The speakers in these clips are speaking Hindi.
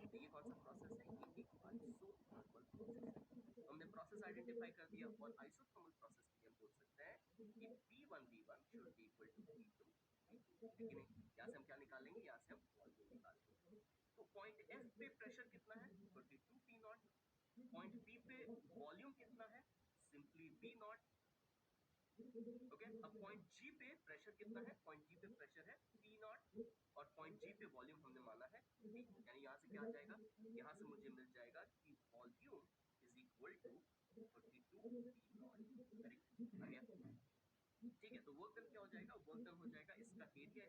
तो ये कौन सा प्रोसेस है, ये एक आइसोथर्मल प्रोसेस है। तो हमने प्रोसेस आइडेंटिफाई कर दिया और आइसोथर्मल प्रोसेस के लिए हम बोल सकते हैं कि P1V1 should be equal to P2V2, है कि नहीं। यहाँ से हम क्या निकालेंगे, यहाँ से हम वॉल्यूम निकालेंगे। तो पॉइंट F पे प्रेशर कितना है, 32 P नॉट। पॉइंट P पे वॉल्यूम कितना है, सिंपली V नॉट। ओके, अब पॉइंट G पे प्रेशर कितना है, पॉइंट G पे प्रेशर है P नॉट और पॉइंट G पे वॉल्यूम हमने माना है V। यानी यहाँ से क्या आ जाएगा, यहाँ से मुझे मिल जाएगा कि volume is equal to 32 P naught. Correct आ गया। ठीक है, तो वर्क डन क्या हो जाएगा, वर्क डन हो जाएगा इसका एरिया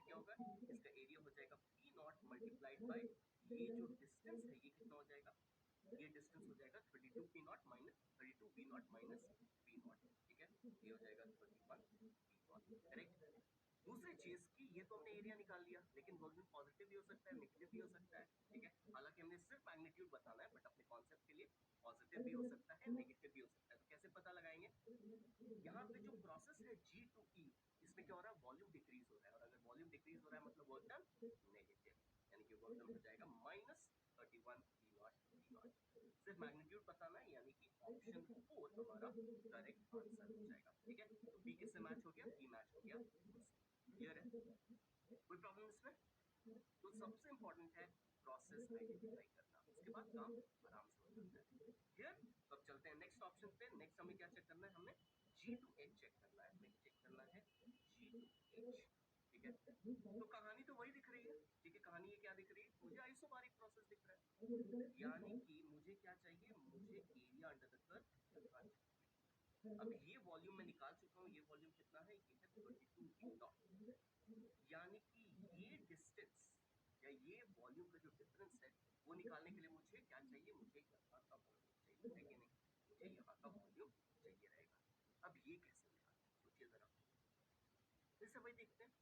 क्या होगा, इसका एरिया हो जाएगा P नॉट मल्टीप्लाइड बाय ये जो डिस्टेंस है, ये कितना हो जाएगा, ये डिस्टेंस हो जाएगा 32 P not minus 32 V not minus V not. ठीक है, ये हो जाएगा 31 V नॉट। करेक्ट। दूसरी चीज कि ये तो हमने एरिया निकाल लिया, लेकिन वर्क डन पॉजिटिव भी हो सकता है, नेगेटिव भी हो सकता है। ठीक है, हालांकि हमने सिर्फ मैग्नीट्यूड बताना है, बट अपने कॉन्सेप्ट के लिए पॉजिटिव भी हो सकता है, नेगेटिव भी हो सकता है। तो कैसे पता लगाएंगे, यहाँ पे जो प्रोसेस है G टू E, इसमें क्या हो रहा है, वॉल्यूम डिक्रीज हो रहा है, और अगर वॉल्यूम डिक्रीज हो रहा है मतलब वर्क डन नेगेटिव, यानी कि वर्क डन हो जाएगा minus 31 P naught V not. सिर्फ मैग्नीट्यूड बताना है, यानी कि ऑप्शन 4 हमारा करेक्ट आंसर हो जाएगा। ठीक है, तो P किससे मैच हो गया, P मैच हो गया उससे। क्लियर है, कोई प्रॉब्लम इसमें। तो सबसे इंपॉर्टेंट है प्रोसेस आइडेंटिफाई करना, उसके बाद काम आराम से हो जाता है। क्लियर। तो अब चलते हैं नेक्स्ट ऑप्शन पे। नेक्स्ट हमें क्या चेक करना है, हमें G टू H चेक करना है, हमें चेक करना है G टू H। ठीक है, तो कहानी तो वही दिख रही है। ठीक है, कहानी ये क्या दिख रही है, मुझे आइसोबारिक प्रोसेस दिख रहा है, यानी कि मुझे क्या चाहिए, मुझे एरिया अंडर द कर्व लिखना चाहिए। अब ये वॉल्यूम मैं निकाल चुका हूँ, ये वॉल्यूम कितना है, ये है 32 V नॉट। यानी कि ये डिस्टेंस या ये वॉल्यूम का जो डिफरेंस है, वो निकालने के लिए मुझे क्या चाहिए, मुझे यहाँ का वॉल्यूम चाहिए, है कि नहीं, मुझे यहाँ का वॉल्यूम चाहिए रहेगा। अब ये कैसे निकालें, सोचिए जरा। फिर से वही देखते हैं,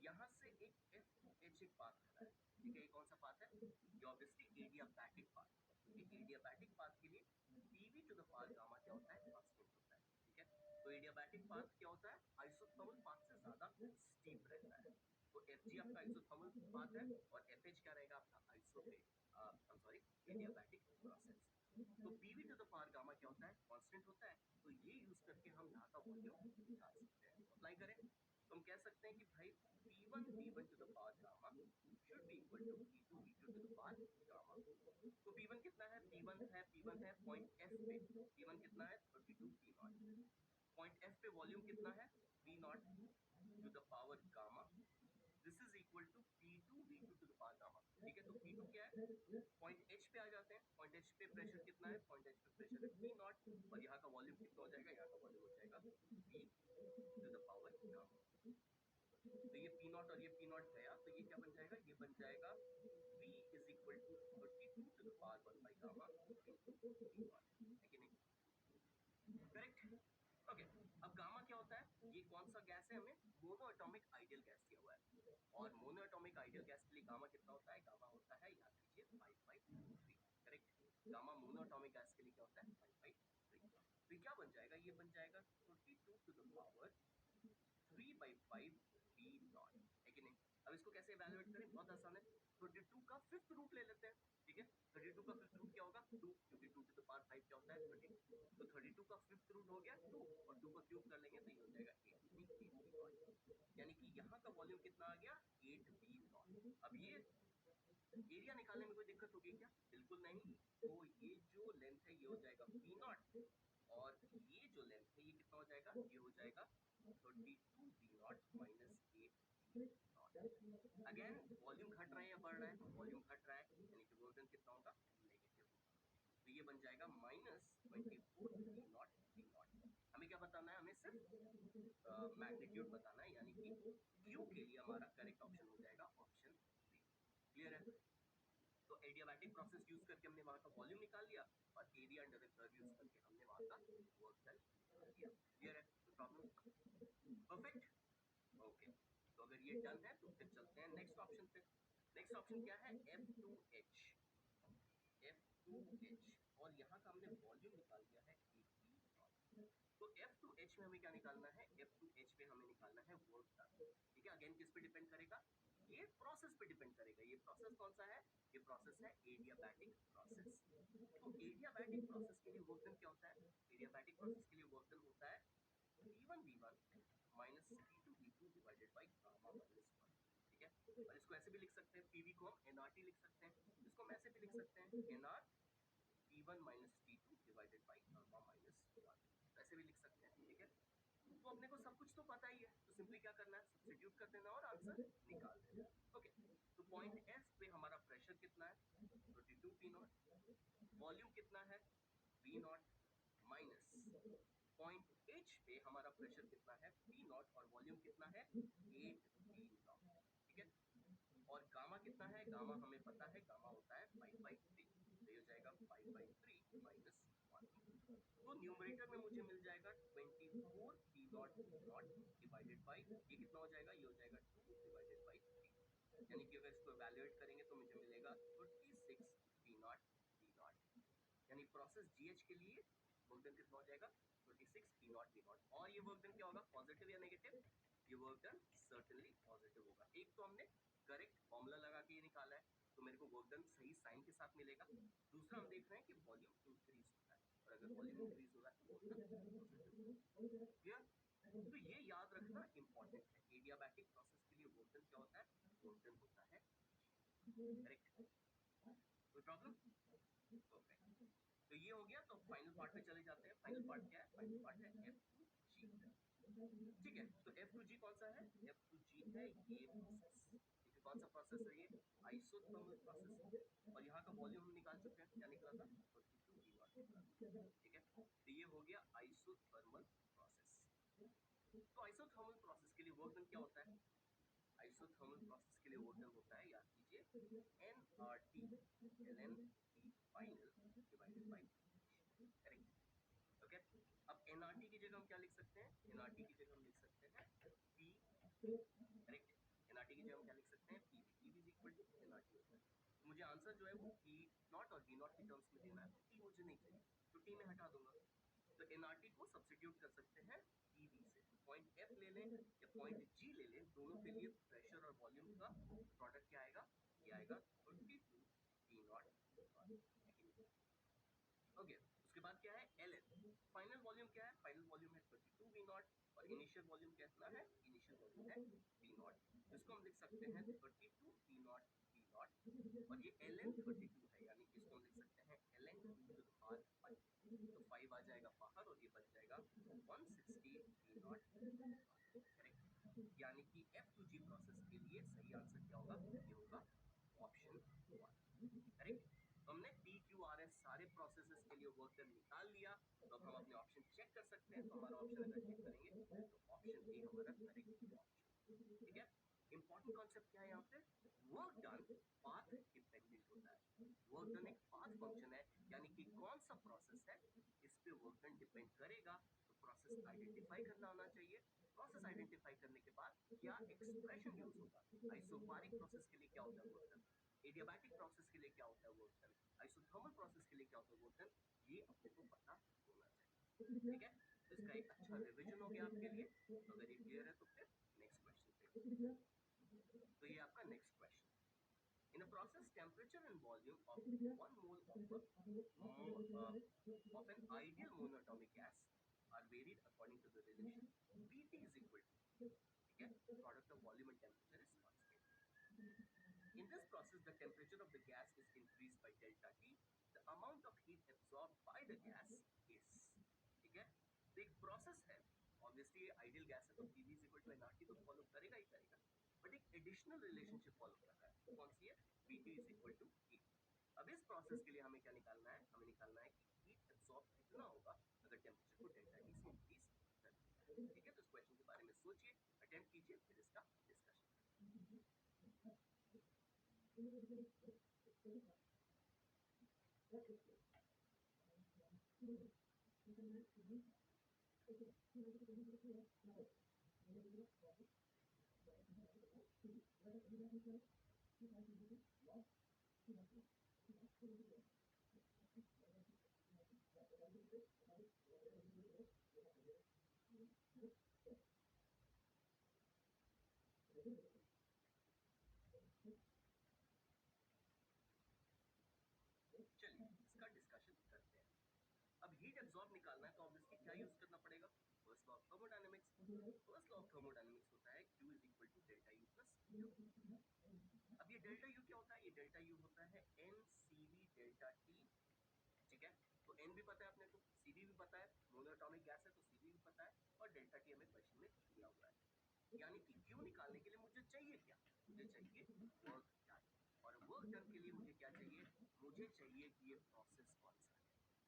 यहाँ से एक F to H एक पाथ आ रहा है। ठीक है, ये कौन सा पाथ है, ये ऑब्वियसली एडियाबैटिक पाथ है, क्योंकि एडियाबैटिक पाथ के लिए PV to the power gamma क्या होता है, कांस्टेंट होता है। ठीक है, तो एडियाबैटिक पाथ क्या होता है, आइसोथर्मल पाथ से ज्यादा स्टीप रहता है। तो FG आपका आइसोथर्मल पाथ है और FH क्या रहेगा आपका एडियाबैटिक प्रोसेस। तो PV to the power gamma क्या होता है, कांस्टेंट होता है। तो ये यूज करके हम यहाँ का वॉल्यूम निकाल सकते हैं। अप्लाई करें तो हम कह सकते हैं कि भाई P1 V1 to the power gamma should be equal to P2 V2 to the power gamma. तो P1 कितना है, P1 है पॉइंट F पे, P1 कितना है 32 P नॉट। पॉइंट F पे वॉल्यूम कितना है V naught to the power gamma, this is equal to P2 V2 to the power gamma. ठीक है, तो P2 क्या है, पॉइंट H पे आ जाते हैं। पॉइंट H पे प्रेशर कितना है, पॉइंट H पे प्रेशर है P नॉट, और यहाँ का वॉल्यूम कितना हो जाएगा, यहाँ का वॉल्यूम हो जाएगा V to the power gamma. तो ये P नॉट और ये P नॉट गया, तो ये क्या बन जाएगा, ये बन जाएगा V is equal to 32 to the power 1 by gamma into P naught, है कि नहीं। करेक्ट। ओके, अब गामा क्या होता है, ये कौन सा गैस है, हमें मोनो एटॉमिक आइडियल गैस दिया हुआ है, और मोनो एटॉमिक आइडियल गैस के लिए गामा कितना होता है, गामा होता है, याद कीजिए 553। Correct, gamma mono atomic gas के लिए क्या होता है, 553। तो ये क्या बन जाएगा, ये बन जाएगा 32 to the power 3/5 V naught, है कि नहीं। अब इसको कैसे इवैल्यूएट करें, बहुत आसान है, 32 का फिफ्थ रूट ले लेते हैं। ठीक है, 32 का फिफ्थ रूट क्या होगा 2, क्योंकि 2 टू द पावर 5 क्या होता है 32। तो 32 का फिफ्थ रूट हो गया 2, और 2 को क्यूब कर लेंगे तो ये हो जाएगा 8 V नॉट। यानी कि यहाँ का वॉल्यूम कितना आ गया 8 V नॉट। अब ये एरिया निकालने में कोई दिक्कत होगी क्या, बिल्कुल नहीं। तो ये जो लेंथ है ये हो जाएगा V नॉट, और ये जो लेंथ है ये कितना हो जाएगा, ये हो जाएगा 32 V not minus 8 V not. Again volume घट रहा है या बढ़ रहा है, वॉल्यूम घट रहा है, यानी कि वर्क डन कितना होगा, नेगेटिव होगा। तो ये बन जाएगा minus 24 V not V not. हमें क्या बताना है, हमें सिर्फ मैग्नीट्यूड बताना है, यानी कि क्यू के लिए हमारा करेक्ट ऑप्शन हो जाएगा ऑप्शन बी। क्लियर है। तो एडियाबैटिक प्रोसेस यूज करके हमने वहां का वॉल्यूम निकाल लिया, और area under the curve use करके हमने वहां का वर्क डन निकाल लिया। क्लियर है, कोई प्रॉब्लम, परफेक्ट। ओके, तो अगर ये डन है तो फिर चलते हैं नेक्स्ट ऑप्शन पे। नेक्स्ट ऑप्शन क्या है, F2H। F2H, और यहाँ का हमने वॉल्यूम निकाल दिया है 80 नॉट। तो F2H में हमें क्या निकालना है, F2H पे हमें निकालना है वर्क डन। ठीक है, अगेन किस पे डिपेंड करेगा, ये प्रोसेस पे डिपेंड करेगा। ये प्रोसेस कौन सा है, ये प्रोसेस है तो एडियाबैटिक प्रोसेस के लिए वर्क डन क्या होता है? एडियाबैटिक प्रोसेस के लिए वर्क डन होता है P1 V1 minus P2 V2 divided by gamma minus 1, ठीक है। और इसको ऐसे भी लिख सकते हैं, PV को हम nRT लिख सकते हैं, इसको हम ऐसे भी लिख सकते हैं nR P1 minus P2 divided by gamma minus 1, ऐसे भी लिख सकते हैं, ठीक है। तो अपने को सब कुछ तो पता ही है, तो सिंपली क्या करना है, सब्स्टिट्यूट कर देना और आंसर निकाल देना। ओके, तो पॉइंट F पे हमारा प्रेशर कितना है? 32 P0। वॉल्यूम कितना है? V0 माइनस पॉइंट H पे हमारा प्रेशर कितना है? P0 और वॉल्यूम कितना है? 8 V0, ठीक है। और गामा कितना है? गामा हमें पता है, गामा होता है 5/3, तो ये हो जाएगा 5/3 माइनस 1। तो न्यूमरेटर में मुझे मिल जाएगा 24 P0 V0 डिवाइडेड बाई, ये कितना हो जाएगा? ये हो जाएगा 2 डिवाइडेड बाई 3, यानी कि अगर इसको इवैल्यूएट करेंगे तो मुझे मिलेगा 36 P0 V0, यानी प्रोसेस GH के लिए वर्क डन कितना हो जाएगा? 36 P0 V0। और ये वर्क डन क्या होगा, पॉजिटिव या नेगेटिव? ये वर्क डन सर्टेनली पॉजिटिव होगा। एक तो हमने करेक्ट फॉर्मूला लगा के ये निकाला है, तो मेरे को वर्क डन सही साइन के साथ मिलेगा। दूसरा हम देख रहे हैं कि वॉल्यूम इंक्रीज होता है, और अगर वॉल्यूम इंक्रीज हो रहा है तो वर्क डन पॉजिटिव। क्लियर? तो ये याद रखना इंपॉर्टेंट है। एडियाबैटिक प्रोसेस के लिए वर्क डन क्या होता है? वर्क डन होता है करेक्ट। कोई प्रॉब्लम? परफेक्ट। तो ये हो गया, तो फाइनल पार्ट पे चले जाते हैं। फाइनल पार्ट क्या है? फाइनल पार्ट है F2G, ठीक है। तो F2G कौन सा है? F2G है ये प्रोसेस, ठीक है। कौन सा प्रोसेस है ये? आइसोथर्मल प्रोसेस है। और यहाँ का वॉल्यूम हम निकाल चुके हैं, क्या निकला था? 32 V0 निकला था, ठीक है। तो ये हो गया आइसोथर्मल प्रोसेस। तो आइसोथर्मल प्रोसेस के लिए वर्क डन क्या होता है? आइसोथर्मल प्रोसेस के लिए वर्क डन होता है, याद कीजिए, nRT ln T final divided by correct, okay. अब nRT की जगह हम क्या लिख सकते हैं? nRT की जगह हम लिख सकते हैं PV, करेक्ट। nRT की जगह हम क्या लिख सकते हैं? PV। PV is equal to nRT होता है। तो मुझे आंसर जो है वो P0 और V0 की टर्म्स में देना है, तो T मुझे नहीं चाहिए, तो T में हटा दूंगा। तो nRT को सब्स्टिट्यूट कर सकते हैं PV से। तो पॉइंट F ले लें या पॉइंट G ले लें, दोनों के लिए प्रेशर और वॉल्यूम का प्रोडक्ट क्या आएगा? ये आएगा 32 P0 V0। ओके, उसके बाद क्या है? Ln फाइनल वॉल्यूम क्या है? फाइनल वॉल्यूम है 32 V0 और इनिशियल वॉल्यूम कितना है? इनिशियल वॉल्यूम है V0। इसको हम लिख सकते हैं 32 P0 V0, और ये ln 32 है, यानी कि इसको हम लिख सकते हैं ln 2 to the power 5। तो 5 आ जाएगा बाहर और ये बच जाएगा 160 V0, करेक्ट। यानी कि F2G प्रोसेस के लिए सही आंसर क्या होगा? ये होगा ऑप्शन 1, करेक्ट। तो हमने PQRS सारे प्रोसेसेस के लिए वर्क डन निकाल लिया। तो अब हम अपने ऑप्शन चेक कर सकते हैं। तो हमारा ऑप्शन अगर चेक करेंगे तो ऑप्शन ए हमारा करेक्ट ऑप्शन, ठीक है। इंपॉर्टेंट कॉन्सेप्ट क्या है यहाँ पे? वर्क डन पाथ डिपेंडेंट होता है। वर्क डन एक पाथ फंक्शन है, यानी कि कौन सा प्रोसेस है इस पे वर्क डन डिपेंड करेगा। तो प्रोसेस आइडेंटिफाई करना आना चाहिए। प्रोसेस आइडेंटिफाई करने के बाद क्या एक्सप्रेशन यूज होगा? आइसोबारिक प्रोसेस के लिए क्या होता है वर्क डन? एडियाबैटिक प्रोसेस के लिए क्या होता है वर्क डन? आइसोथर्मल प्रोसेस के लिए क्या होता है वर्क डन? ये अपने को पता होना चाहिए, ठीक है। तो इसका एक अच्छा रिवीजन हो गया आपके लिए। तो अगर ये क्लियर है तो फिर नेक्स्ट क्वेश्चन पे। तो ये आपका next question. In a process, temperature and volume of 1 mole of an ideal monatomic gas are varied according to the relation Vt is equal to, ठीक है, product of volume and temperature is constant. In this process, the temperature of the gas is increased by delta T. The amount of heat absorbed by the gas is, ठीक है। तो एक प्रोसेस है, ऑब्वियसली आइडियल गैस है तो PV is equal to nRT तो फॉलो करेगा ही करेगा, बट एक एडिशनल रिलेशनशिप फॉलो कर रहा है। तो कौन सी है? Vt is equal to heat। अब इस प्रोसेस के लिए हमें क्या निकालना है? हमें निकालना है कि हीट एब्सॉर्ब कितना होगा अगर टेम्परेचर को डेल्टा टी से इंक्रीज कर दिया जाए, ठीक है। तो इस क्वेश्चन के बारे में सोचिए, अटेम्प्ट कीजिए, फिर इसका डिस्कशन करें। चलिए इसका डिस्कशन लॉ ऑफ निकालना है तो ऑब्वियसली क्या यूज करना पड़ेगा, first law of thermodynamics. First law of thermodynamics होता है Q is equal to delta U plus Q। अब ये डेल्टा यू क्या होता है, ये डेल्टा यू होता है NCV डेल्टा T, ठीक है। तो N भी पता है अपने को, CV भी पता है, मोनो एटॉमिक गैस है तो CV भी पता है, और डेल्टा T हमें क्वेश्चन में दिया हुआ है। यानी कि Q निकालने के लिए मुझे चाहिए क्या, मुझे चाहिए वर्क डन, और वर्क डन के लिए मुझे क्या चाहिए, मुझे चाहिए कि ये प्रोसेस कौन सा है,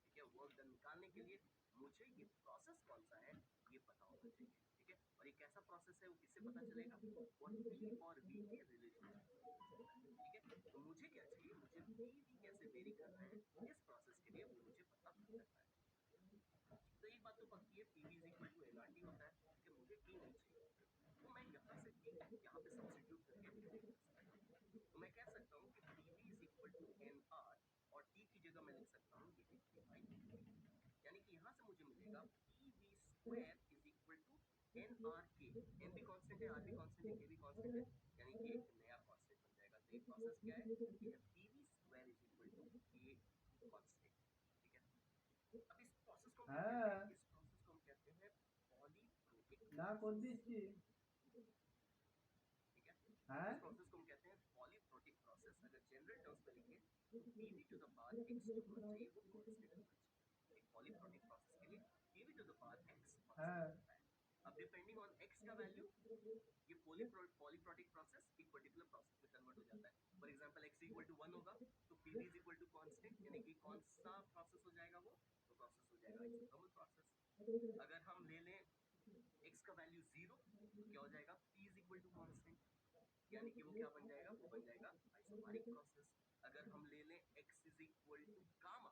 ठीक है। वर्क डन निकालने के लिए मुझे ये प्रोसेस कौन सा है ये पता होना चाहिए, ठीक है। और ये कैसा प्रोसेस है वो किससे पता चलेगा, वो P और V के रिलेशनशिप से पता चलता है, ठीक है। तो मुझे क्या चाहिए, मुझे PV कैसे वेरी कर रहे हैं इस प्रोसेस के लिए वो मुझे पता करना है। तो एक बात तो पक्की है, PV is equal to nRT होता है, ठीक है। मुझे T नहीं चाहिए, तो मैं यहाँ से T यहाँ पे सब्स्टिट्यूट करके लिख सकता हूँ। तो मैं कह सकता हूँ कि PV is equal to NR, और T की जगह मैं लिख सकता हूँ ये K/V, यानी कि यहाँ से मुझे मिलेगा PV square is equal to NRK। N भी कांस्टेंट है, R भी कांस्टेंट है, K भी कांस्टेंट है, यानी कि एक नया कांस्टेंट बन जाएगा। तो ये प्रोसेस क्या है, ये है PV square is equal to K constant, ठीक है। अब इस प्रोसेस को हम क्या कहते हैं, इस प्रोसेस को हम कहते हैं पॉलीप्रोटिक ना कौन सी प्रोसेस, चीज ठीक है। है? इस प्रोसेस को हम कहते हैं पॉलीप्रोटिक प्रोसेस। अगर जनरल टर्म्स में लिखें तो PV to the power x जो होना चाहिए वो कांस्टेंट होना चाहिए। एक पॉलीप्रोटिक प्रोसेस के लिए PV to the power x constant हाँ। होता है। अब डिपेंडिंग ऑन x का वैल्यू ये पॉलीप्रोटिक प्रोसेस एक पर्टिकुलर प्रोसेस में कन्वर्ट हो जाता है। For example x equal to 1 होगा तो PV is equal to constant, यानी कि कौन सा प्रोसेस हो जाएगा वो, तो प्रोसेस हो जाएगा आइसोथर्मल प्रोसेस। अगर हम ले लें x का वैल्यू 0 तो क्या हो जाएगा, P is equal to constant, यानी कि वो क्या बन जाएगा, वो बन जाएगा आइसोबारिक प्रोसेस। अगर हम ले लें x is equal to gamma,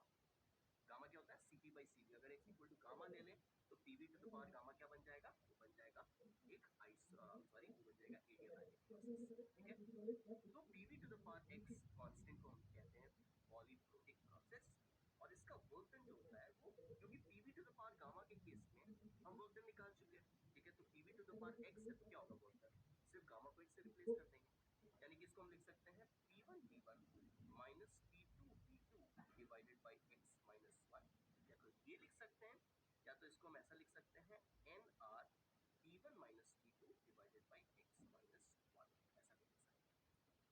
gamma क्या होता है Cp/Cv, अगर x इक्वल टू गामा ले लें तो PV to the power gamma क्या बन जाएगा, वो बन जाएगा एक वो बन जाएगा एडियाबैटिक प्रोसेस, ठीक है। तो PV to the power x constant को हम कहते हैं पॉलीप्रोटिक प्रोसेस, और इसका वर्क डन जो होता है वो, क्योंकि PV to the power gamma के केस में हम वर्क डन निकाल चुके हैं, ठीक है। तो PV to the power x है तो क्या होगा वर्क डन, सिर्फ गामा को x से रिप्लेस कर देंगे, यानी कि इसको हम लिख सकते हैं P1V1 minus P2V2 divided by x minus 1, या तो ये लिख सकते हैं, या तो इसको हम ऐसा लिख सकते हैं NR P1 minus P2 divided by x minus 1, ऐसा भी लिख सकते हैं।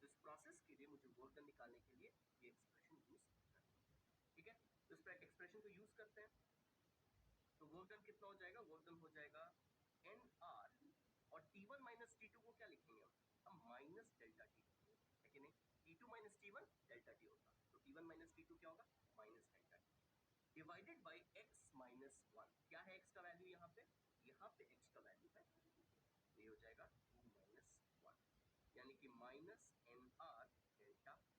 तो इस प्रोसेस के लिए मुझे वर्क डन निकालने के लिए ये एक्सप्रेशन यूज करना है, ठीक है। तो इस एक्सप्रेशन को यूज करते हैं तो वर्क डन कितना हो जाएगा, वर्क डन हो जाएगा NR, और T1 माइनस T2 को क्या लिखेंगे हम माइनस डेल्टा टी लिखेंगे, है कि नहीं। T2 minus T1 delta T होगा, तो T1 माइनस T2 क्या होगा, minus delta T divided by x minus 1। क्या है x का वैल्यू यहाँ पे, यहाँ पे x का वैल्यू है 2, तो ये हो जाएगा 2 माइनस 1, यानी कि minus NR delta T,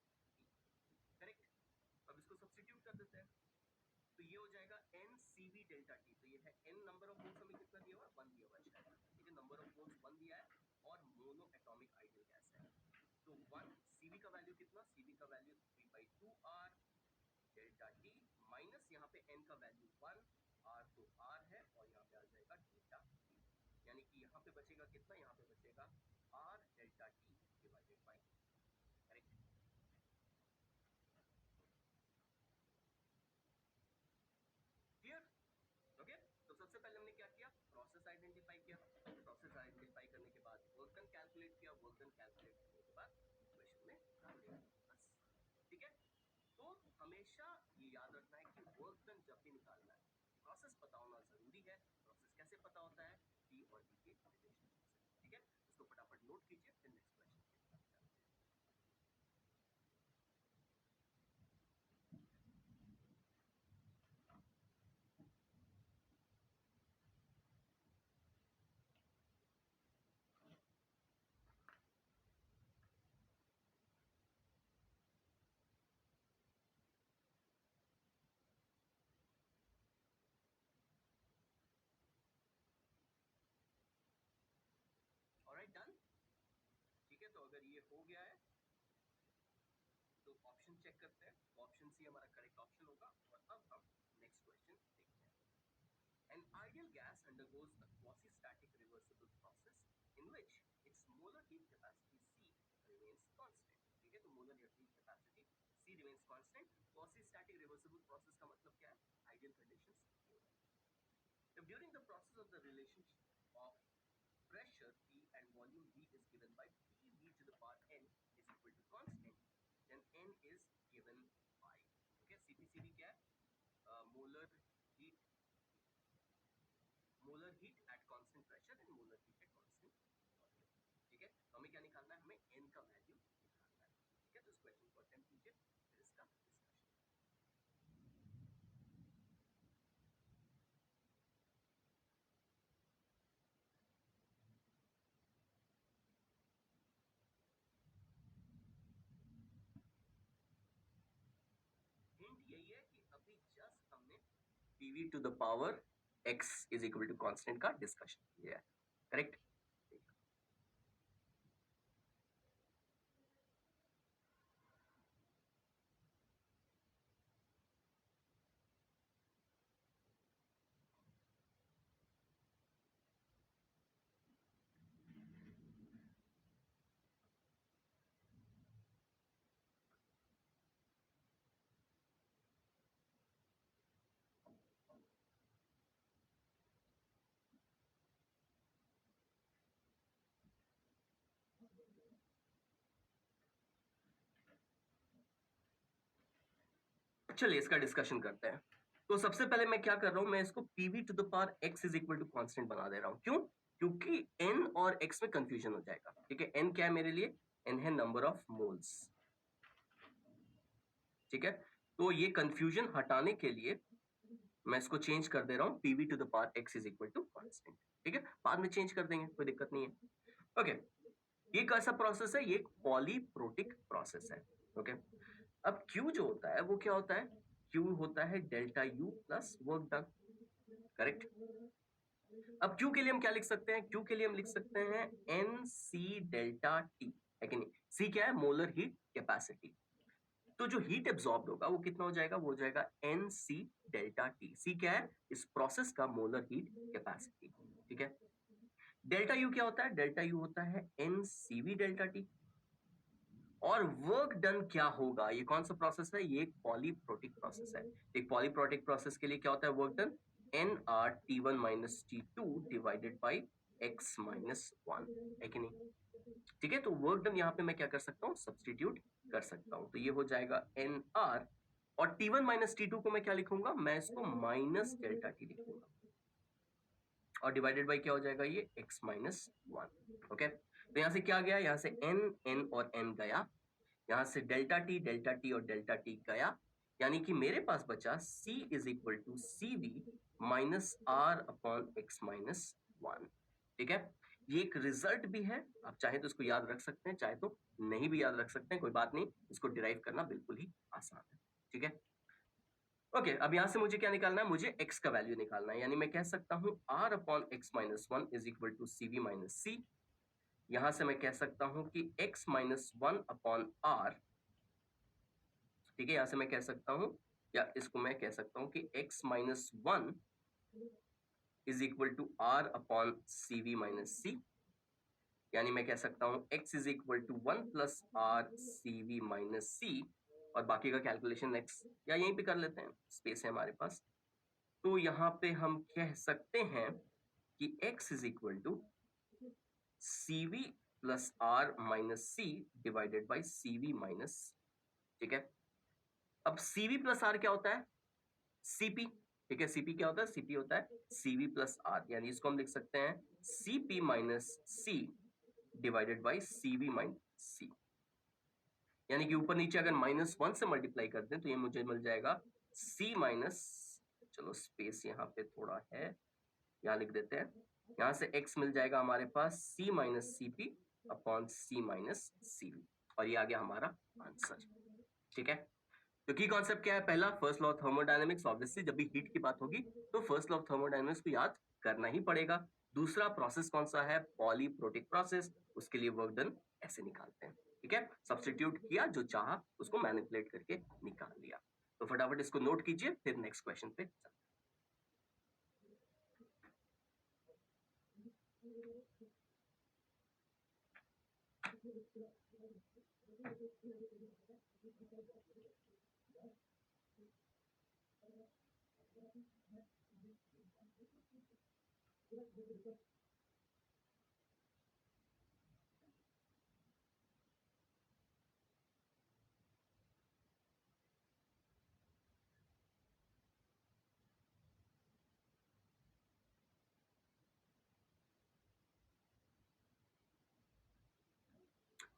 correct. अब इसको सब्स्टिट्यूट कर देते हैं तो ये हो जाएगा NCV डेल्टा टी, तो ये है n नंबर ऑफ मोल्स, हमें कितना दिया हुआ है, 1 दिया हुआ है शायद, ठीक है। नंबर ऑफ मोल्स 1 दिया है और मोनो एटॉमिक आइडियल गैस है, तो 1 CV का वैल्यू कितना, CV का value 3/2R delta T, minus यहाँ पे n का वैल्यू 1, R तो R है और यहाँ पे आ जाएगा डेल्टा टी, यानी कि यहाँ पे बचेगा कितना, यहाँ पे बचेगा R delta T divided by, correct. Clear, okay. तो सबसे पहले हमने क्या किया, प्रोसेस आइडेंटिफाई किया, प्रोसेस आइडेंटिफाई करने के बाद वर्क डन कैलकुलेट किया, वर्क डन कैलकुलेट करने के बाद इक्वेशन में डाल दिया, बस, ठीक है। तो हमेशा ये याद रखना है कि वर्क डन जब भी निकालना है प्रोसेस पता होना जरूरी है। प्रोसेस कैसे पता होता है, पी और वी के रिलेशनशिप से, ठीक है। उसको फटाफट नोट कीजिए, फिर नेक्स्ट क्वेश्चन की तरफ चलते हैं। ऑलराइट, डन, ठीक है। तो अगर ये हो गया है तो ऑप्शन चेक करते हैं, तो ऑप्शन सी हमारा करेक्ट ऑप्शन होगा, और अब हम नेक्स्ट क्वेश्चन देखते हैं। An ideal gas undergoes a quasi-static reversible process in which its molar heat capacity C remains constant, ठीक है। तो molar heat capacity C remains constant, quasi-static reversible process का मतलब क्या है, आइडियल कंडीशंस ये If during the process of the relationship of pressure P and volume V is given by PV to the power n is equal to constant, then n is given by, okay, CPCV क्या है, molar heat at constant pressure and molar heat at constant volume. ठीक है, तो हमें क्या निकालना है, हमें n का वैल्यू निकालना है। ठीक है, तो इस क्वेश्चन को अटेम्प्ट कीजिए, फिर इसका डिस्कशन। हिंट यही है कि अभी जस्ट हमने pv to the power x is equal to constant का डिस्कशन किया है, करेक्ट। चलिए इसका डिस्कशन करते हैं। तो सबसे पहले मैं क्या कर रहा हूं, मैं इसको pv to the power x is equal to constant बना दे रहा हूं। क्यों? क्योंकि n और x में कंफ्यूजन हो जाएगा। ठीक है, n क्या है मेरे लिए, n है नंबर ऑफ मोल्स। ठीक है, तो ये कंफ्यूजन हटाने के लिए मैं इसको चेंज कर दे रहा हूं pv to the power x is equal to constant. ठीक है, बाद में चेंज कर देंगे, कोई दिक्कत नहीं है। ओके, ये कैसा प्रोसेस है, ये पॉलीप्रोटिक प्रोसेस है। ओके, अब Q जो होता है वो क्या होता है, Q होता है delta U plus work done, correct. अब Q के लिए हम क्या लिख सकते हैं, Q के लिए हम लिख सकते हैं NC डेल्टा T, है कि नहीं। C क्या है, मोलर हीट कैपेसिटी। तो जो हीट एब्सॉर्ब्ड होगा वो कितना हो जाएगा, वो हो जाएगा NC डेल्टा T। C क्या है, इस प्रोसेस का मोलर हीट कैपेसिटी। ठीक है, डेल्टा U क्या होता है, डेल्टा U होता है NCV डेल्टा T। और वर्क डन क्या होगा, ये कौन सा प्रोसेस है, ये एक पॉलीप्रोटिक प्रोसेस है। एक पॉलीप्रोटिक प्रोसेस के लिए क्या होता है work done, nRT1 minus T2 divided by x minus 1, है कि नहीं। ठीक है, तो वर्क डन यहाँ पे मैं क्या कर सकता हूँ, सब्सटीट्यूट कर सकता हूँ। तो ये हो जाएगा nR, और T1 माइनस T2 को मैं क्या लिखूंगा, मैं इसको माइनस डेल्टा T लिखूंगा, और डिवाइडेड बाई क्या हो जाएगा, ये x माइनस 1। ओके, तो यहाँ से क्या गया, यहाँ से n और n गया, यहां से डेल्टा टी और डेल्टा टी गया, यानी कि मेरे पास बचा C is equal to C we minus R upon x minus 1। ठीक है, ये एक रिजल्ट भी है, आप चाहे तो इसको याद रख सकते हैं, चाहे तो नहीं भी याद रख सकते हैं, कोई बात नहीं, इसको डिराइव करना बिल्कुल ही आसान है। ठीक है, ओके, अब यहां से मुझे क्या निकालना है, मुझे x का वैल्यू निकालना है, यानी मैं कह सकता हूं r upon x minus 1 is equal to C we minus c. यहां से मैं कह सकता हूं कि x माइनस 1 अपॉन r, ठीक है, यहां से मैं कह सकता हूं, या इसको मैं कह सकता हूं कि x minus 1 is equal to r upon c we minus c, यानी मैं कह सकता हूं x is equal to 1 plus r c we minus c, और बाकी का कैलकुलेशन नेक्स्ट या यहीं पे कर लेते हैं, स्पेस है हमारे पास। तो यहां पे हम कह सकते हैं कि x is equal to C V plus R minus C divided by C we minus. ठीक है, अब सी वी प्लस आर क्या होता है, सीपी। ठीक है, सीपी क्या होता है, सीपी होता है सीवी प्लस आर, यानी इसको हम लिख सकते हैं CP minus C divided by CV minus c, यानी कि ऊपर नीचे अगर माइनस 1 से मल्टीप्लाई कर दें तो ये मुझे मिल जाएगा सी माइनस, चलो स्पेस यहाँ पे थोड़ा है, यहाँ लिख देते हैं, यहाँ से x मिल जाएगा हमारे पास c minus C P upon C minus C V, और ये आ गया हमारा आंसर। ठीक है, तो की कॉन्सेप्ट क्या है, पहला first law of thermodynamics, obviously जब भी हीट की बात होगी तो फर्स्ट लॉ ऑफ थर्मोडायनेमिक्स को याद करना ही पड़ेगा। दूसरा प्रोसेस कौन सा है, पॉलीप्रोटिक प्रोसेस, उसके लिए वर्क डन ऐसे निकालते हैं। ठीक है, सब्स्टिट्यूट किया, जो चाहा उसको मैनिपुलेट करके निकाल लिया। तो फटाफट इसको नोट कीजिए, फिर नेक्स्ट क्वेश्चन पे चलते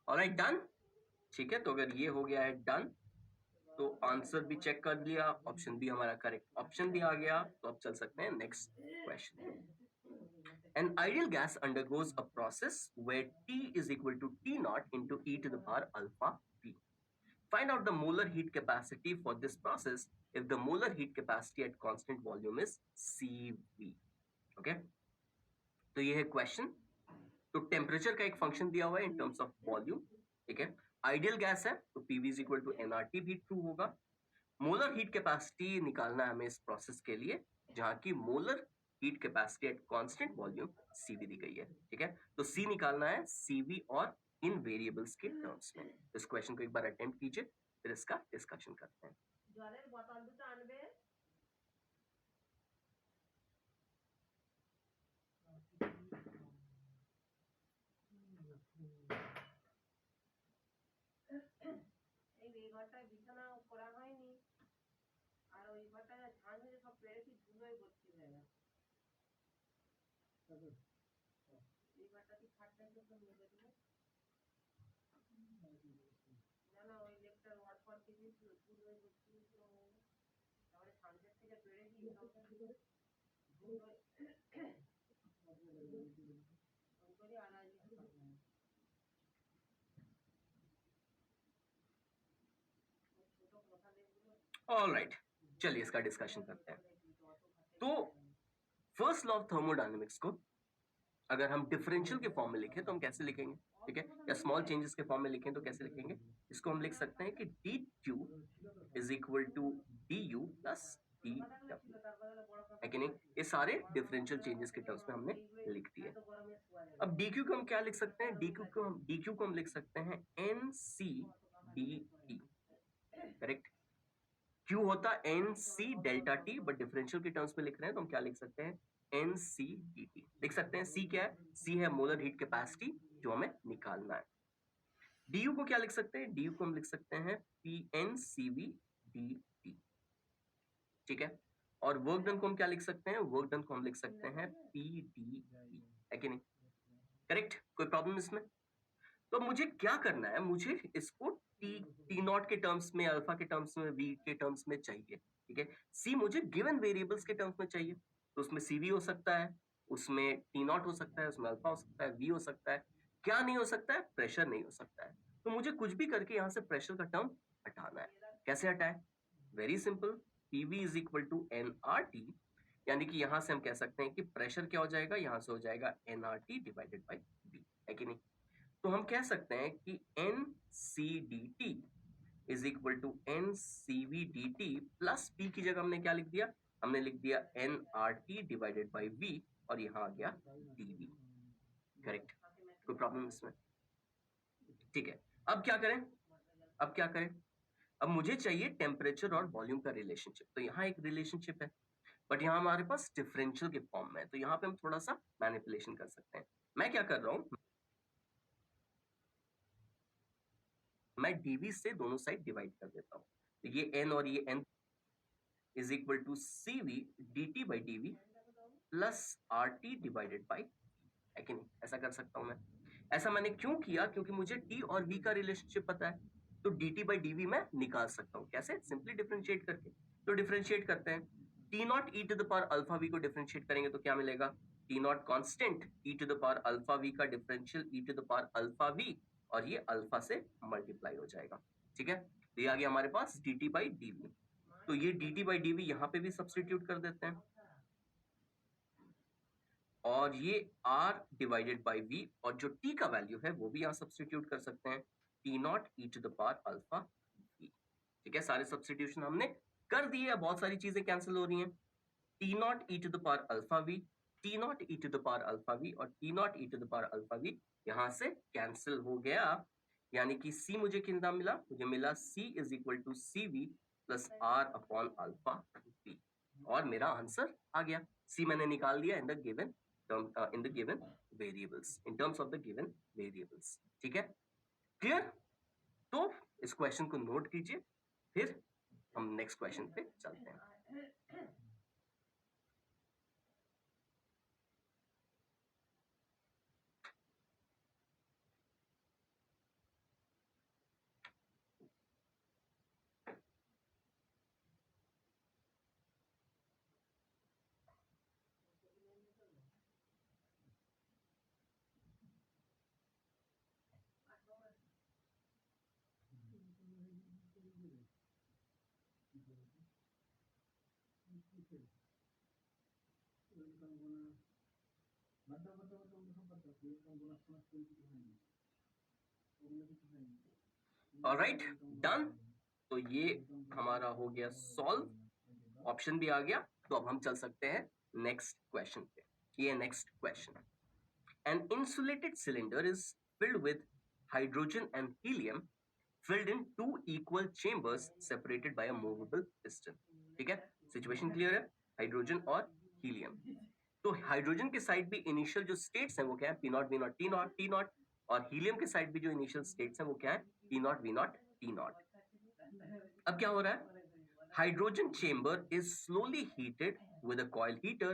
ऑलराइट, डन। ठीक है, तो अगर ये हो गया है डन, तो आंसर भी चेक कर लिया, ऑप्शन बी हमारा करेक्ट ऑप्शन भी आ गया। तो अब चल सकते हैं next question. An ideal gas undergoes a process where T is equal to T naught into e to the power alpha V. Find out the molar heat capacity for this process if the molar heat capacity at constant volume is Cv. Okay? तो ये है क्वेश्चन। तो टेम्परेचर का एक फंक्शन दिया हुआ है इन टर्म्स ऑफ वॉल्यूम। ठीक है, आइडियल गैस है तो PV is equal to NRT भी ट्रू होगा। मोलर हीट कैपेसिटी निकालना है हमें इस प्रोसेस के लिए, जहां की molar heat capacity at constant volume CV दी गई है। ठीक है, तो सी निकालना है सीवी और इन वेरिएबल्स के टर्म्स में। इस क्वेश्चन को एक बार अटेम्प्ट कीजिए, फिर इसका डिस्कशन करते हैं। বিছানা করা হয়নি, আর ওই ঘরটা ঝাঁঝ হয়ে সব পেরেছি ধুলোয় ভর্তি হয়ে গেছে। এই ঘরটা কি খাটটা একটু মেজে দিল, না না ওই লেপটার ওয়ার্ড ফর দিয়েছিল ধুলোয় ভর্তি হয়েছিল, তারপরে সামনের থেকে পেরেছি ধুলোয় করে আড়াই ऑलराइट, चलिए इसका डिस्कशन करते हैं। तो फर्स्ट लॉ ऑफ थर्मोडायनेमिक्स को अगर हम डिफरेंशियल के फॉर्म में लिखें तो हम कैसे लिखेंगे? ठीक है, या स्मॉल चेंजेस के फॉर्म में लिखें तो कैसे लिखेंगे? इसको हम लिख सकते हैं कि D Q is equal to D U plus D W, है कि नहीं? ये सारे डिफरेंशियल चेंजेस के टर्म्स में हमने लिख दिए। अब डी क्यू को हम क्या लिख सकते हैं? डी क्यू को हम लिख सकते हैं n C D t, correct. Q होता n c delta t, but differential के टर्म्स में लिख रहे हैं तो हम क्या लिख सकते हैं? एन सी डी टी लिख सकते हैं। सी क्या है? सी है मोलर हीट कैपेसिटी जो हमें निकालना है। डी यू को क्या लिख सकते हैं? डी यू को हम लिख सकते हैं P N C V D T, ठीक है। और वर्क डन को हम क्या लिख सकते हैं? वर्क डन को हम लिख सकते हैं पी डी ई, है कि नहीं? करेक्ट, कोई प्रॉब्लम इसमें? तो मुझे क्या करना है? मुझे इसको टी नॉट के टर्म्स में, अल्फा के टर्म्स में, वी के टर्म्स में चाहिए। ठीक है, सी मुझे गिवन वेरिएबल्स के टर्म्स में चाहिए, तो उसमें सी वी हो सकता है, उसमें टी नॉट हो सकता है, उसमें अल्फा हो सकता है, वी हो सकता है। क्या नहीं हो सकता है? प्रेशर नहीं हो सकता है। तो मुझे कुछ भी करके यहाँ से प्रेशर का टर्म हटाना है। कैसे हटाए? Very simple, PV is equal to N R T, यानी कि यहां से हम कह सकते हैं कि प्रेशर क्या हो जाएगा? यहां से हो जाएगा N R T divided by B, है कि नहीं? तो हम कह सकते हैं कि N C D T is equal to N C V D T plus P की जगह हमने क्या लिख दिया? हमने लिख दिया N R T divided by V, और यहां आ गया डी वी, करेक्ट। कोई प्रॉब्लम इसमें? ठीक है, अब क्या करें? अब क्या करें? अब मुझे चाहिए टेम्परेचर और वॉल्यूम का रिलेशनशिप। तो यहाँ एक रिलेशनशिप है, बट यहाँ हमारे पास डिफरेंशियल के फॉर्म में है, तो यहाँ पे हम थोड़ा सा मैनिपुलेशन कर सकते हैं। मैं क्या कर रहा हूँ? मैं डीवी से दोनों साइड डिवाइड कर देता हूँ, तो ये एन और ये N is equal to C V D T by D V plus R T divided by, है कि नहीं? ऐसा कर सकता हूँ मैं। ऐसा मैंने क्यों किया? क्योंकि मुझे टी और वी का रिलेशनशिप पता है, तो D T by D V मैं निकाल सकता हूँ। कैसे? सिंपली डिफरेंशिएट करके। तो डिफरेंशिएट करते हैं, t naught E to the power alpha v को डिफरेंशिएट करेंगे तो क्या मिलेगा? T naught constant e to the power alpha v का differential e to the power alpha v, और ये अल्फा से मल्टीप्लाई हो जाएगा। ठीक है, तो ये आ गया हमारे पास D T by D V. तो ये D T by D V यहाँ पे भी सब्सटीट्यूट कर देते हैं, और ये r डिवाइडेड बाई v, और जो t का वैल्यू है वो भी यहाँ सब्सटीट्यूट कर सकते हैं, t naught E to the power alpha v। ठीक है, सारे सब्सटीट्यूशन हमने कर दिए। बहुत सारी चीजें कैंसिल हो रही हैं। t naught E to the power alpha v, t naught E to the power alpha v और t naught E to the power alpha v यहाँ से कैंसिल हो गया, यानी कि c मुझे कितना मिला? मुझे मिला c is equal to C V plus r upon alpha v, और मेरा आंसर आ गया। c मैंने निकाल दिया in the given in the given variables, in terms of the given variables. ठीक है, क्लियर? तो इस क्वेश्चन को नोट कीजिए, फिर हम नेक्स्ट क्वेश्चन पे चलते हैं. Alright, done. तो ये हमारा हो गया सॉल्व, ऑप्शन भी आ गया. तो अब हम चल सकते हैं नेक्स्ट क्वेश्चन पे. ये next question. An insulated cylinder is filled with hydrogen and helium filled in two equal chambers separated by a movable piston. ठीक है, सिचुएशन क्लियर है. हाइड्रोजन और हीलियम. तो हाइड्रोजन के साइड भी इनिशियल जो स्टेट्स हैं वो क्या है, P naught V naught T naught T naught. और हीलियम के साइड भी जो इनिशियल स्टेट्स हैं वो क्या है, P naught V naught T naught. अब क्या हो रहा है, hydrogen chamber is slowly heated with a coil heater.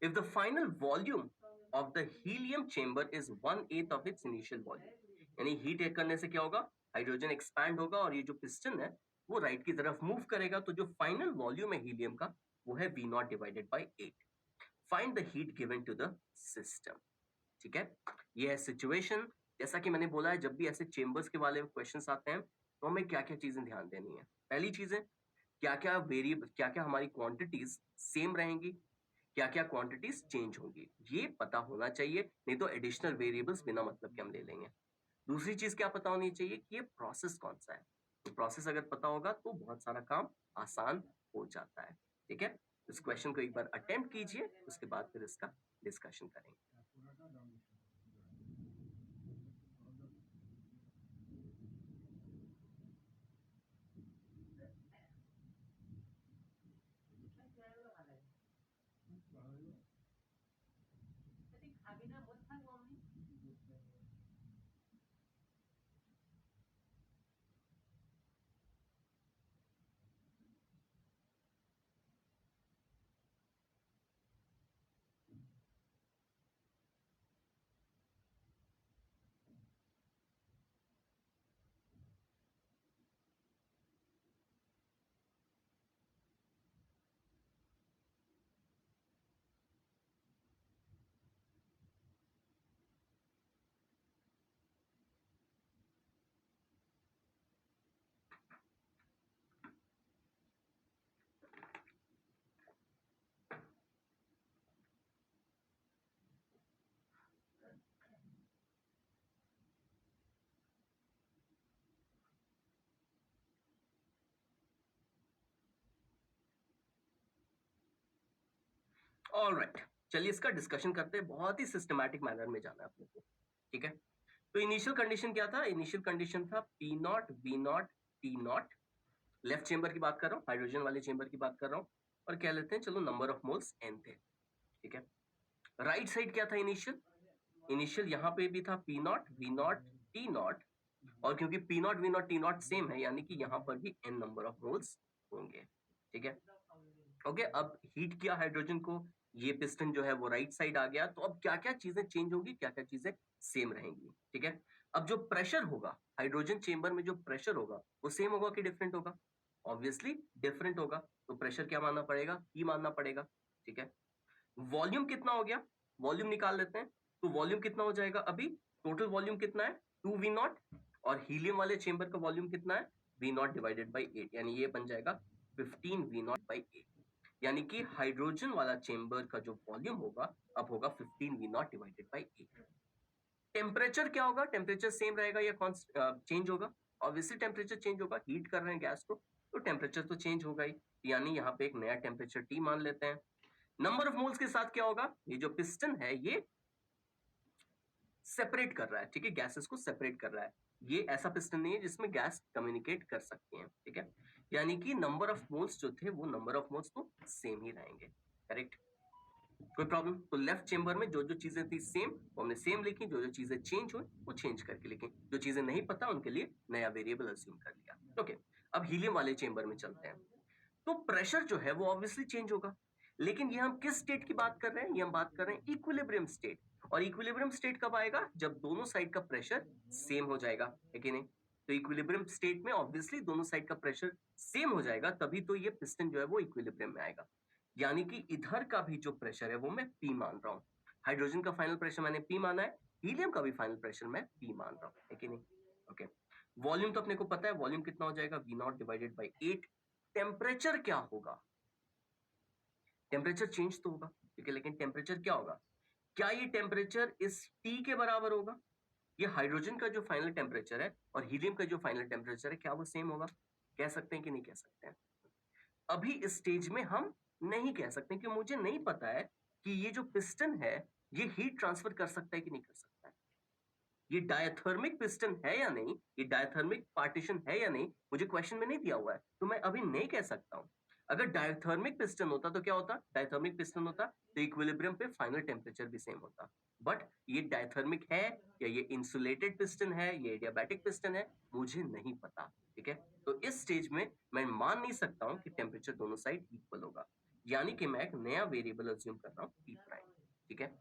If the final volume of the helium chamber is 1/8 of its initial volume, यानी हीट करने से क्या होगा, हाइड्रोजन एक्सपैंड होगा और ये जो पिस्टन है वो राइट की तरफ मूव करेगा. तो जो फाइनल वॉल्यूम है हीलियम का वो है V naught divided by 8. Find the heat given to the system. ठीक है, ये है सिचुएशन. जैसा कि मैंने बोला है, जब भी ऐसे चेंबर्स के वाले क्वेश्चंस आते हैं तो हमें क्या क्या चीजें ध्यान देनी है. पहली चीजें, क्या क्या वेरिएबल, क्या क्या हमारी क्वांटिटीज सेम रहेंगी, क्या क्या क्वांटिटीज चेंज होंगी, ये पता होना चाहिए. नहीं तो एडिशनल वेरिएबल्स बिना मतलब के हम ले लेंगे. दूसरी चीज क्या पता होनी चाहिए कि ये प्रोसेस कौन सा है. तो प्रोसेस अगर पता होगा तो बहुत सारा काम आसान हो जाता है. ठीक है, इस क्वेश्चन को एक बार अटेम्प्ट कीजिए, उसके बाद फिर इसका डिस्कशन करेंगे. ऑलराइट, चलिए इसका डिस्कशन करते हैं. बहुत ही सिस्टमैटिक मैनर में जाना है अपने को. ठीक है, तो इनिशियल कंडीशन क्या था, इनिशियल कंडीशन था P naught V naught T naught. Left chamber की बात कर रहा हूँ, हाइड्रोजन वाले चेंबर की बात कर रहा हूँ, और कह लेते हैं चलो नंबर ऑफ मोल्स n थे. ठीक है, राइट साइड क्या था इनिशियल, इनिशियल यहाँ पे भी था P naught V naught T naught. और क्योंकि P naught V naught T naught same है, यानी कि यहाँ पर भी n नंबर ऑफ मोल्स होंगे. ठीक है, ओके. अब हीट किया हाइड्रोजन को, ये पिस्टन जो है वो राइट साइड आ गया. तो अब क्या क्या चीजें चेंज होंगी, क्या क्या चीजें सेम रहेंगी. ठीक है, अब जो प्रेशर होगा हाइड्रोजन चेंबर में, जो प्रेशर होगा वो सेम होगा कि डिफरेंट होगा, ऑब्वियसली डिफरेंट होगा. तो प्रेशर क्या मानना पड़ेगा, ई मानना पड़ेगा. ठीक है, वॉल्यूम कितना हो गया, वॉल्यूम निकाल लेते हैं. तो वॉल्यूम कितना हो जाएगा, अभी टोटल वॉल्यूम कितना है 2 वी नॉट, और हीलियम वाले चेंबर का वॉल्यूम कितना है वी नॉट डिवाइडेड बाई 8, यानी ये बन जाएगा 15 वी नॉट बाई 8. यानी कि हाइड्रोजन वाला चेंबर का जो वॉल्यूम होगा अब होगा 15 V naught divided by 8. Temperature क्या होगा, टेम्परेचर सेम रहेगा या चेंज होगा, ऑब्वियसली टेम्परेचर चेंज होगा. हीट कर रहे हैं गैस को तो टेम्परेचर तो चेंज होगा ही, यानी यहाँ पे एक नया टेम्परेचर टी मान लेते हैं. नंबर ऑफ मोल्स के साथ क्या होगा, ये जो पिस्टन है ये सेपरेट कर रहा है. ठीक है, गैसेस को सेपरेट कर रहा है. ये ऐसा पिस्टन नहीं है जिसमें गैस कम्युनिकेट कर सकती है. ठीक है, यानी कि नंबर ऑफ मोल्स जो थे वो नंबर ऑफ मोल्स तो सेम ही रहेंगे. करेक्ट. कोई प्रॉब्लम? तो लेफ्ट चेंबर में जो जो चीजें थी सेम वो हमने सेम लिखी, जो जो चीजें चेंज हुई वो चेंज करके लिखी, जो चीजें नहीं पता उनके लिए नया वेरिएबल अज्यूम कर लिया। ओके, अब हीलियम वाले चेंबर में चलते हैं। तो प्रेशर जो है वो ऑब्वियसली चेंज होगा, लेकिन ये हम किस स्टेट की बात कर रहे हैं? ये हम बात कर रहे हैं इक्विलिब्रियम स्टेट। और इक्विलिब्रियम स्टेट कब आएगा? जब दोनों साइड का प्रेशर सेम हो जाएगा, है कि नहीं? तो इक्विलिब्रियम स्टेट में ऑब्वियसली दोनों साइड का प्रेशर सेम हो जाएगा, तभी तो ये पिस्टन जो है वो इक्विलिब्रियम में आएगा। यानी कि इधर का भी जो प्रेशर है वो मैं P मान रहा हूं। हाइड्रोजन का फाइनल प्रेशर मैंने P माना है, हीलियम का भी फाइनल प्रेशर मैं P मान रहा हूं, है कि नहीं? ओके, वॉल्यूम तो अपने को पता है, वॉल्यूम कितना हो जाएगा? V0 divided by 8। टेम्परेचर क्या होगा? टेम्परेचर चेंज तो होगा, ठीक है, लेकिन टेम्परेचर क्या होगा? क्या ये टेम्परेचर इस T के बराबर होगा? ये हाइड्रोजन का जो फाइनल टेम्परेचर है और हीलियम का जो फाइनल टेम्परेचर है, क्या वो सेम होगा? कह सकते हैं कि नहीं कह सकते हैं? अभी इस स्टेज में हम नहीं कह सकते, कि मुझे नहीं पता है कि ये जो पिस्टन है ये हीट ट्रांसफर कर सकता है कि नहीं कर सकता है। ये डायथर्मिक पिस्टन है या नहीं, ये डायथर्मिक पार्टीशन है या नहीं, मुझे क्वेश्चन में नहीं दिया हुआ है, तो मैं अभी नहीं कह सकता हूं। अगर डायथर्मिक पिस्टन होता तो क्या होता? डायथर्मिक पिस्टन होता तो इक्विलिब्रियम पे फाइनल टेम्परेचर भी सेम होता। बट ये डायथर्मिक है या ये इंसुलेटेड पिस्टन है, ये एडियाबैटिक पिस्टन है, मुझे नहीं पता, ठीक है। तो इस स्टेज में मैं मान नहीं सकता हूं कि टेम्परेचर दोनों साइड इक्वल होगा, यानी कि मैं एक नया वेरिएबल अज्यूम कर रहा हूं T प्राइम, ठीक है।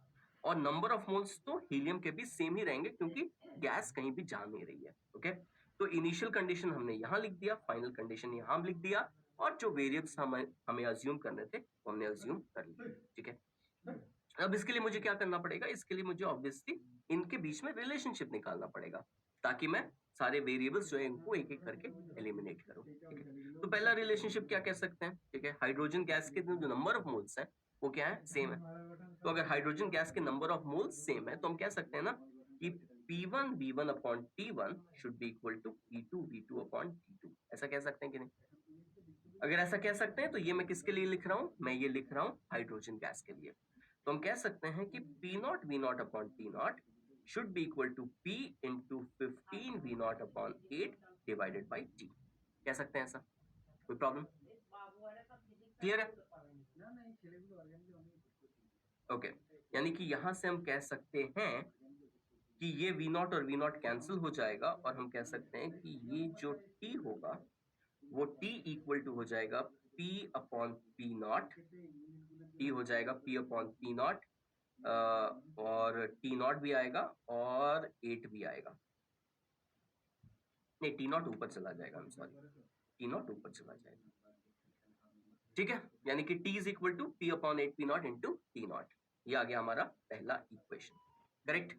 और नंबर ऑफ मोल्स तो हीलियम के भी सेम ही रहेंगे, क्योंकि गैस कहीं भी जा नहीं रही है, ओके। तो इनिशियल कंडीशन हमने यहां लिख दिया, फाइनल कंडीशन यहां लिख दिया, और जो वेरिएबल्स हमें अज्यूम करने थे वो हमने अज्यूम कर लिए, ठीक है। अब इसके लिए मुझे क्या करना पड़ेगा? इसके लिए मुझे ऑब्वियसली इनके बीच में रिलेशनशिप निकालना पड़ेगा, ताकि मैं सारे वेरिएबल्स जो है इनको एक एक करके एलिमिनेट करूं, ठीक है। तो पहला रिलेशनशिप क्या कह सकते हैं? ठीक है, हाइड्रोजन गैस के जो नंबर ऑफ मोल्स है वो क्या है? सेम है। तो अगर हाइड्रोजन गैस के नंबर ऑफ मोल्स सेम है तो हम कह सकते हैं ना कि P1 V1 upon T1 should be equal to P2 V2 upon T2। ऐसा कह सकते हैं कि नहीं? अगर ऐसा कह सकते हैं तो ये मैं किसके लिए लिख रहा हूं? मैं ये लिख रहा हूं हाइड्रोजन गैस के लिए। तो हम कह सकते हैं कि P0 V0 upon T0 should be equal to P into 15 V0 upon 8 divided by T। कह सकते हैं ऐसा? कोई प्रॉब्लम? क्लियर है? ओके, यानी कि यहां से हम कह सकते हैं कि ये V0 और V0 कैंसिल हो जाएगा, और हम कह सकते हैं कि ये जो T होगा वो T इक्वल टू हो जाएगा P अपॉन P0। T हो जाएगा P अपॉन P0, और T0 भी आएगा और 8 भी आएगा। नहीं, T0 ऊपर चला जाएगा, I'm sorry, T0 ऊपर चला जाएगा, ठीक है। यानी कि T is equal to P upon 8 P0 into T0। ये आ गया हमारा पहला इक्वेशन, करेक्ट।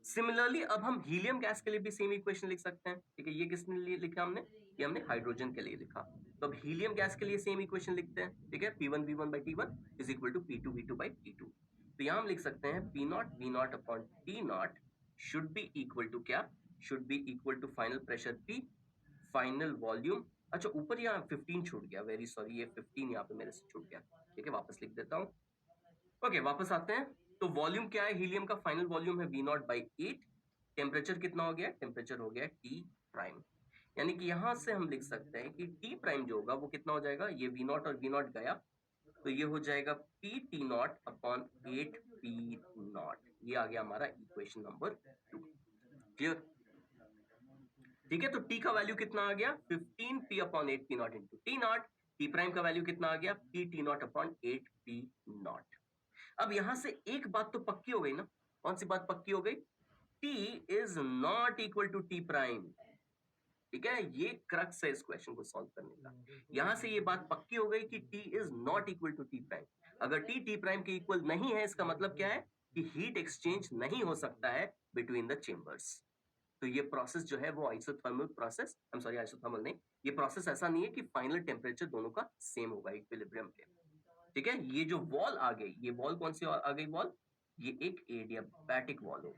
सिमिलरली अब हम हीलियम गैस के लिए भी सेम इक्वेशन लिख सकते हैं, ठीक है। ये किसने लिए लिखा हमने? ये हमने हाइड्रोजन के लिए लिखा। तो अब हीलियम गैस के लिए सेम इक्वेशन लिखते हैं, ठीक है। P1 V1 by T1 is equal to P2 V2 by T2। तो यहां हम लिख सकते हैं P0 V0 upon T0 should be equal to क्या? Should be equal to final pressure P, final volume. अच्छा, ऊपर यहाँ 15 छूट गया, वेरी सॉरी, ये 15 यहाँ पे मेरे से छूट गया, ठीक है, वापस लिख देता हूँ। ओके, वापस आते हैं। तो वॉल्यूम क्या है? हीलियम का फाइनल वॉल्यूम है V0 by 8। टेम्परेचर कितना हो गया? टेम्परेचर हो गया T प्राइम। यानी कि यहां से हम लिख सकते हैं कि T प्राइम जो होगा वो कितना हो जाएगा? ये V0 और V0 गया, तो ये हो जाएगा P T0 अपॉन 8 P0। ये आ गया हमारा इक्वेशन नंबर 2। क्लियर? ठीक है, तो T का वैल्यू कितना आ गया? 15 P upon 8 P0 into T0। T prime का वैल्यू कितना आ गया? P T0 upon 8 P0। अब यहां से एक बात तो पक्की हो गई ना। कौन सी बात पक्की हो गई? T is not equal to T prime, ठीक है। ये क्रक्स है इस क्वेश्चन को सॉल्व करने का। यहां से ये बात पक्की हो गई कि T is not equal to T prime. अगर T T प्राइम के इक्वल नहीं है, इसका मतलब क्या है? कि हीट एक्सचेंज नहीं हो सकता है बिटवीन द चेंबर्स। तो ये प्रोसेस जो है वो isothermal process, I am sorry, isothermal नहीं, ये प्रोसेस ऐसा नहीं है कि फाइनल टेम्परेचर दोनों का सेम होगा इक्विलिब्रियम पे, ठीक है। ये जो वॉल आ गई, ये वॉल कौन सी आ गई वॉल? ये एक एडियाबैटिक वॉल हो,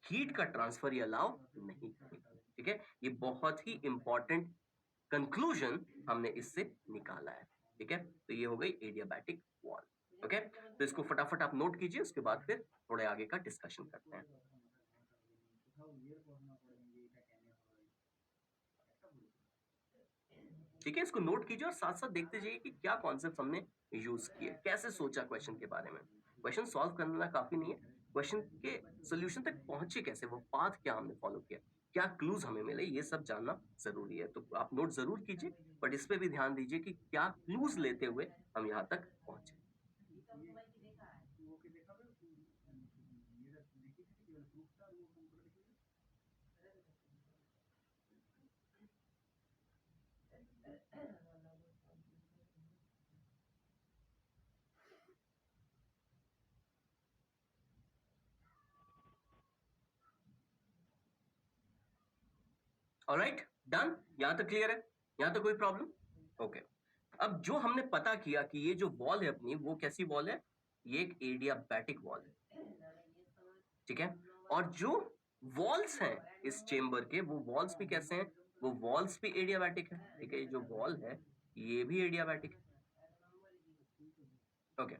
हीट का ट्रांसफर ये अलाउ नहीं करेगी, ठीक है। ये बहुत ही इंपॉर्टेंट कंक्लूजन हमने इससे निकाला है, ठीक है। तो ये हो गई एडियाबैटिक वॉल, ओके। तो इसको फटाफट आप नोट कीजिए, उसके बाद फिर थोड़े आगे का डिस्कशन करते हैं। ठीक है, इसको नोट कीजिए और साथ साथ देखते जाइए कि क्या कॉन्सेप्ट हमने यूज किए, कैसे सोचा क्वेश्चन के बारे में। क्वेश्चन सॉल्व करना काफी नहीं है, क्वेश्चन के सोल्यूशन तक पहुंचे कैसे, वो पाथ क्या हमने फॉलो किया, क्या क्लूज हमें मिले, ये सब जानना जरूरी है। तो आप नोट जरूर कीजिए, बट इस पे भी ध्यान दीजिए कि क्या क्लूज लेते हुए हम यहाँ तक पहुंचे। ऑलराइट, डन, यहाँ तक क्लियर है, यहाँ तक कोई प्रॉब्लम? ओके, अब जो हमने पता किया कि ये जो वॉल है अपनी, वो कैसी वॉल है, ये एक एडियाबैटिक वॉल है, ठीक है। और जो वॉल्स हैं इस चेम्बर के, वो वॉल्स भी कैसे हैं, वो वॉल्स भी एडियाबैटिक है, ठीक है। ये जो वॉल है ये भी एडियाबैटिक है, ओके।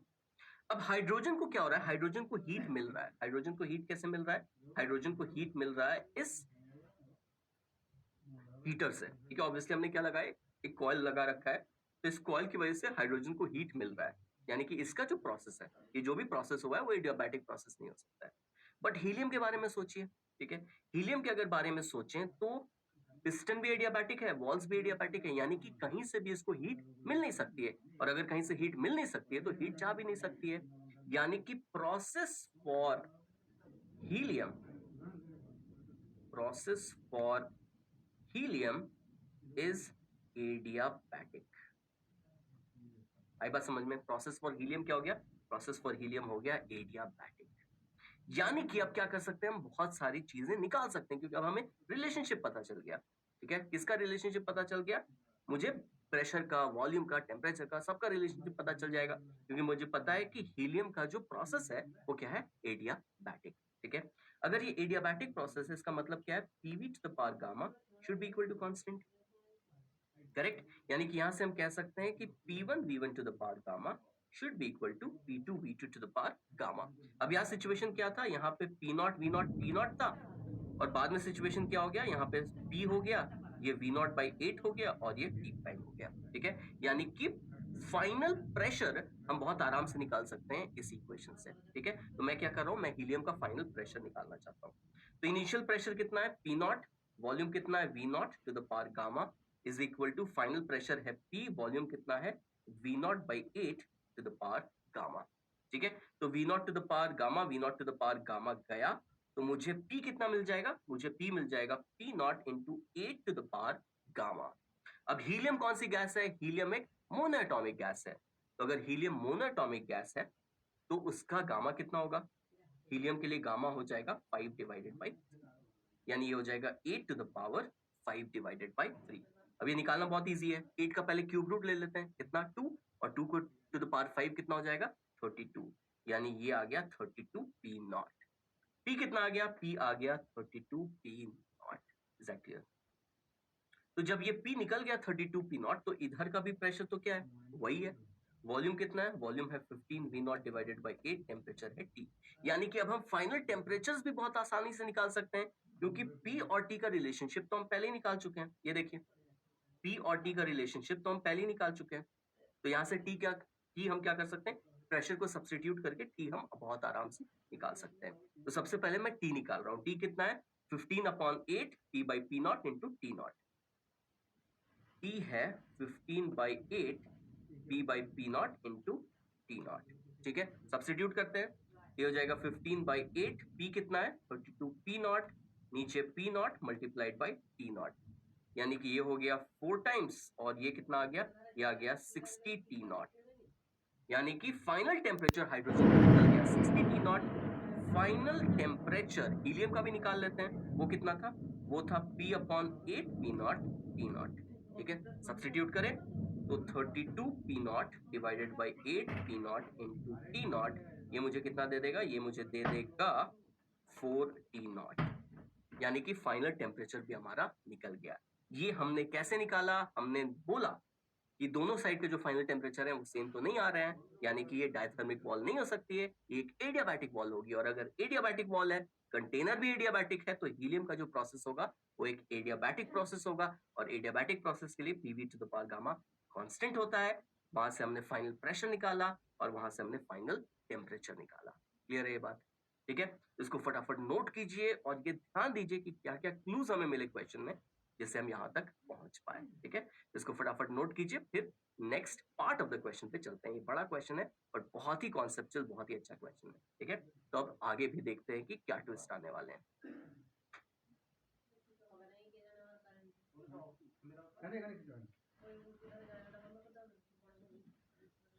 अब हाइड्रोजन को क्या हो रहा है, हाइड्रोजन को हीट मिल रहा है। हाइड्रोजन को हीट कैसे मिल रहा है, हाइड्रोजन को हीट मिल रहा है इस हीटर से, ठीक है। ऑब्वियसली हमने क्या लगाया, एक कॉइल लगा रखा है, तो इस कॉइल की वजह से हाइड्रोजन को हीट मिल रहा है, यानी कि इसका जो प्रोसेस है, ये जो भी प्रोसेस हुआ है वो एडियाबैटिक प्रोसेस नहीं हो सकता है। बट हीलियम के बारे में सोचिए, ठीक है। हीलियम के अगर बारे में सोचें तो पिस्टन भी एडियाबैटिक है, वॉल्स भी एडियाबैटिक है, यानी कि कहीं से भी इसको हीट मिल नहीं सकती है, और अगर कहीं से हीट मिल नहीं सकती है तो हीट जा भी नहीं सकती है, यानी कि process for helium, process for helium is adiabatic. आई बात समझ में, प्रोसेस फॉर हीलियम क्या हो गया, प्रोसेस फॉर हीलियम हो गया एडियाबैटिक। यानी कि अब क्या कर सकते हैं, हम बहुत सारी चीजें निकाल सकते हैं, क्योंकि अब हमें रिलेशनशिप पता चल गया, ठीक है। किसका रिलेशनशिप पता चल गया, मुझे प्रेशर का, वॉल्यूम का, टेम्परेचर का, सबका रिलेशनशिप पता चल जाएगा, क्योंकि मुझे पता है कि हीलियम का जो प्रोसेस है वो क्या है, एडियाबैटिक, ठीक है। अगर ये एडियाबैटिक प्रोसेस है, इसका मतलब क्या है, PV to the power gamma should be equal to constant, correct. यानी कि यहां से हम कह सकते हैं कि P1 V1 to the power gamma should be equal to P2 V2 to the power gamma. अब यहाँ सिचुएशन क्या था, यहाँ पे P0 V0 T0 था, और बाद में सिचुएशन क्या हो गया, यहाँ पे P हो गया, ये V0 by 8 हो गया, और ये T प्राइम हो गया, ठीक है। यानी कि फाइनल प्रेशर हम बहुत आराम से निकाल सकते हैं इस इक्वेशन से, ठीक है। तो मैं क्या कर रहा हूं, मैं हीलियम का फाइनल प्रेशर निकालना चाहता हूं। तो इनिशियल प्रेशर कितना है, P0, वॉल्यूम कितना है, V0 to the power gamma is equal to final pressure है P, वॉल्यूम कितना है, V0 by 8 to the power gamma, ठीक है। तो V0 to the power gamma, V0 to the power gamma गया, तो मुझे P कितना मिल जाएगा, मुझे P मिल जाएगा P0 into 8 to the power gamma. अब हीलियम कौन सी गैस है, हीलियम एक मोनोएटॉमिक गैस है, तो अगर हीलियम मोनोएटॉमिक गैस है तो उसका गामा कितना होगा, हीलियम के लिए गामा हो जाएगा 5 डिवाइडेड बाई, यानी ये हो जाएगा 8 to the power 5 divided by 3। अब ये निकालना बहुत इजी है, 8 का पहले क्यूब रूट ले लेते हैं, कितना 2, और 2 को टू द पावर 5 कितना हो जाएगा 32, यानी ये आ गया 32 पी नॉट। पी कितना आ गया, पी आ गया 32 P not, is that clear. तो जब ये P निकल गया 32 P नॉट, तो इधर का भी प्रेशर तो क्या है, वही है। वॉल्यूम कितना है, वॉल्यूम है 15 V naught divided by 8, temperature है T। यानी कि अब हम फाइनल टेम्परेचर्स भी बहुत आसानी से निकाल सकते हैं, क्योंकि P और T का रिलेशनशिप तो हम पहले ही निकाल चुके हैं। ये देखिए, P और T का रिलेशनशिप तो हम पहले ही निकाल चुके हैं, तो यहाँ से T हम क्या कर सकते हैं, प्रेशर को सब्सटीट्यूट करके T हम बहुत आराम से निकाल सकते हैं। तो सबसे पहले मैं T निकाल रहा हूँ, T कितना है 15/8 P by P not into T not. T है 15/8 P by P not into T not, ठीक है। सब्सटीट्यूट करते हैं, ये हो जाएगा 15/8, P कितना है 32 P नॉट, नीचे P not multiplied by T not, यानी कि ये हो गया 4 टाइम्स, और ये कितना आ गया, ये आ गया 60 T नॉट, यानी कि फाइनल टेम्परेचर हाइड्रोजन का निकल गया 60 T not. Final temperature helium का भी निकाल लेते हैं, वो कितना था, वो था P/8 P not T not, ठीक है। सब्सटीट्यूट करें तो 32 P not divided by 8 P not into T not, ये मुझे कितना दे देगा, ये मुझे दे देगा 4 T नॉट, यानी कि फाइनल टेम्परेचर भी हमारा निकल गया। ये हमने कैसे निकाला, हमने बोला कि दोनों साइड के जो फाइनल टेम्परेचर है वो सेम तो नहीं आ रहे हैं, यानी कि ये डायथर्मिक वॉल नहीं हो सकती है, एक एडियाबैटिक वॉल होगी। और अगर एडियाबैटिक वॉल है, कंटेनर भी एडियाबैटिक है, तो हीलियम का जो प्रोसेस होगा वो एक एडियाबैटिक प्रोसेस होगा। और एडियाबैटिक प्रोसेस के लिए PV to the power gamma constant होता है। वहां से हमने फाइनल प्रेशर निकाला और वहां से हमने फाइनल टेम्परेचर निकाला। क्लियर है ये बात? ठीक है, इसको फटाफट नोट कीजिए और ये ध्यान दीजिए कि क्या क्या क्लूज हमें मिले क्वेश्चन में जिससे हम यहाँ तक पहुंच पाए। ठीक है, इसको फटाफट नोट कीजिए, फिर next part of the question पे चलते हैं। ये बड़ा क्वेश्चन है और बहुत ही कॉन्सेप्चुअल, बहुत ही अच्छा क्वेश्चन है। ठीक है, तो अब आगे भी देखते हैं कि क्या ट्विस्ट आने वाले हैं।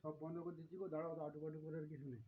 সব বন্ধ করে দিচ্ছি গো, দাঁড়াও, আটুপাটু করে আর কিছু নেই।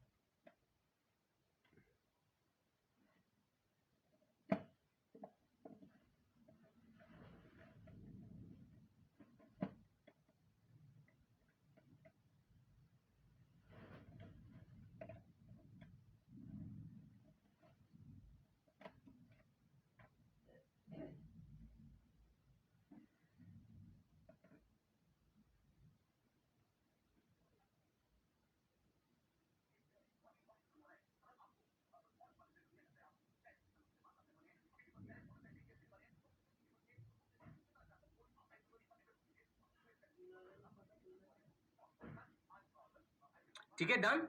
ठीक है, डन,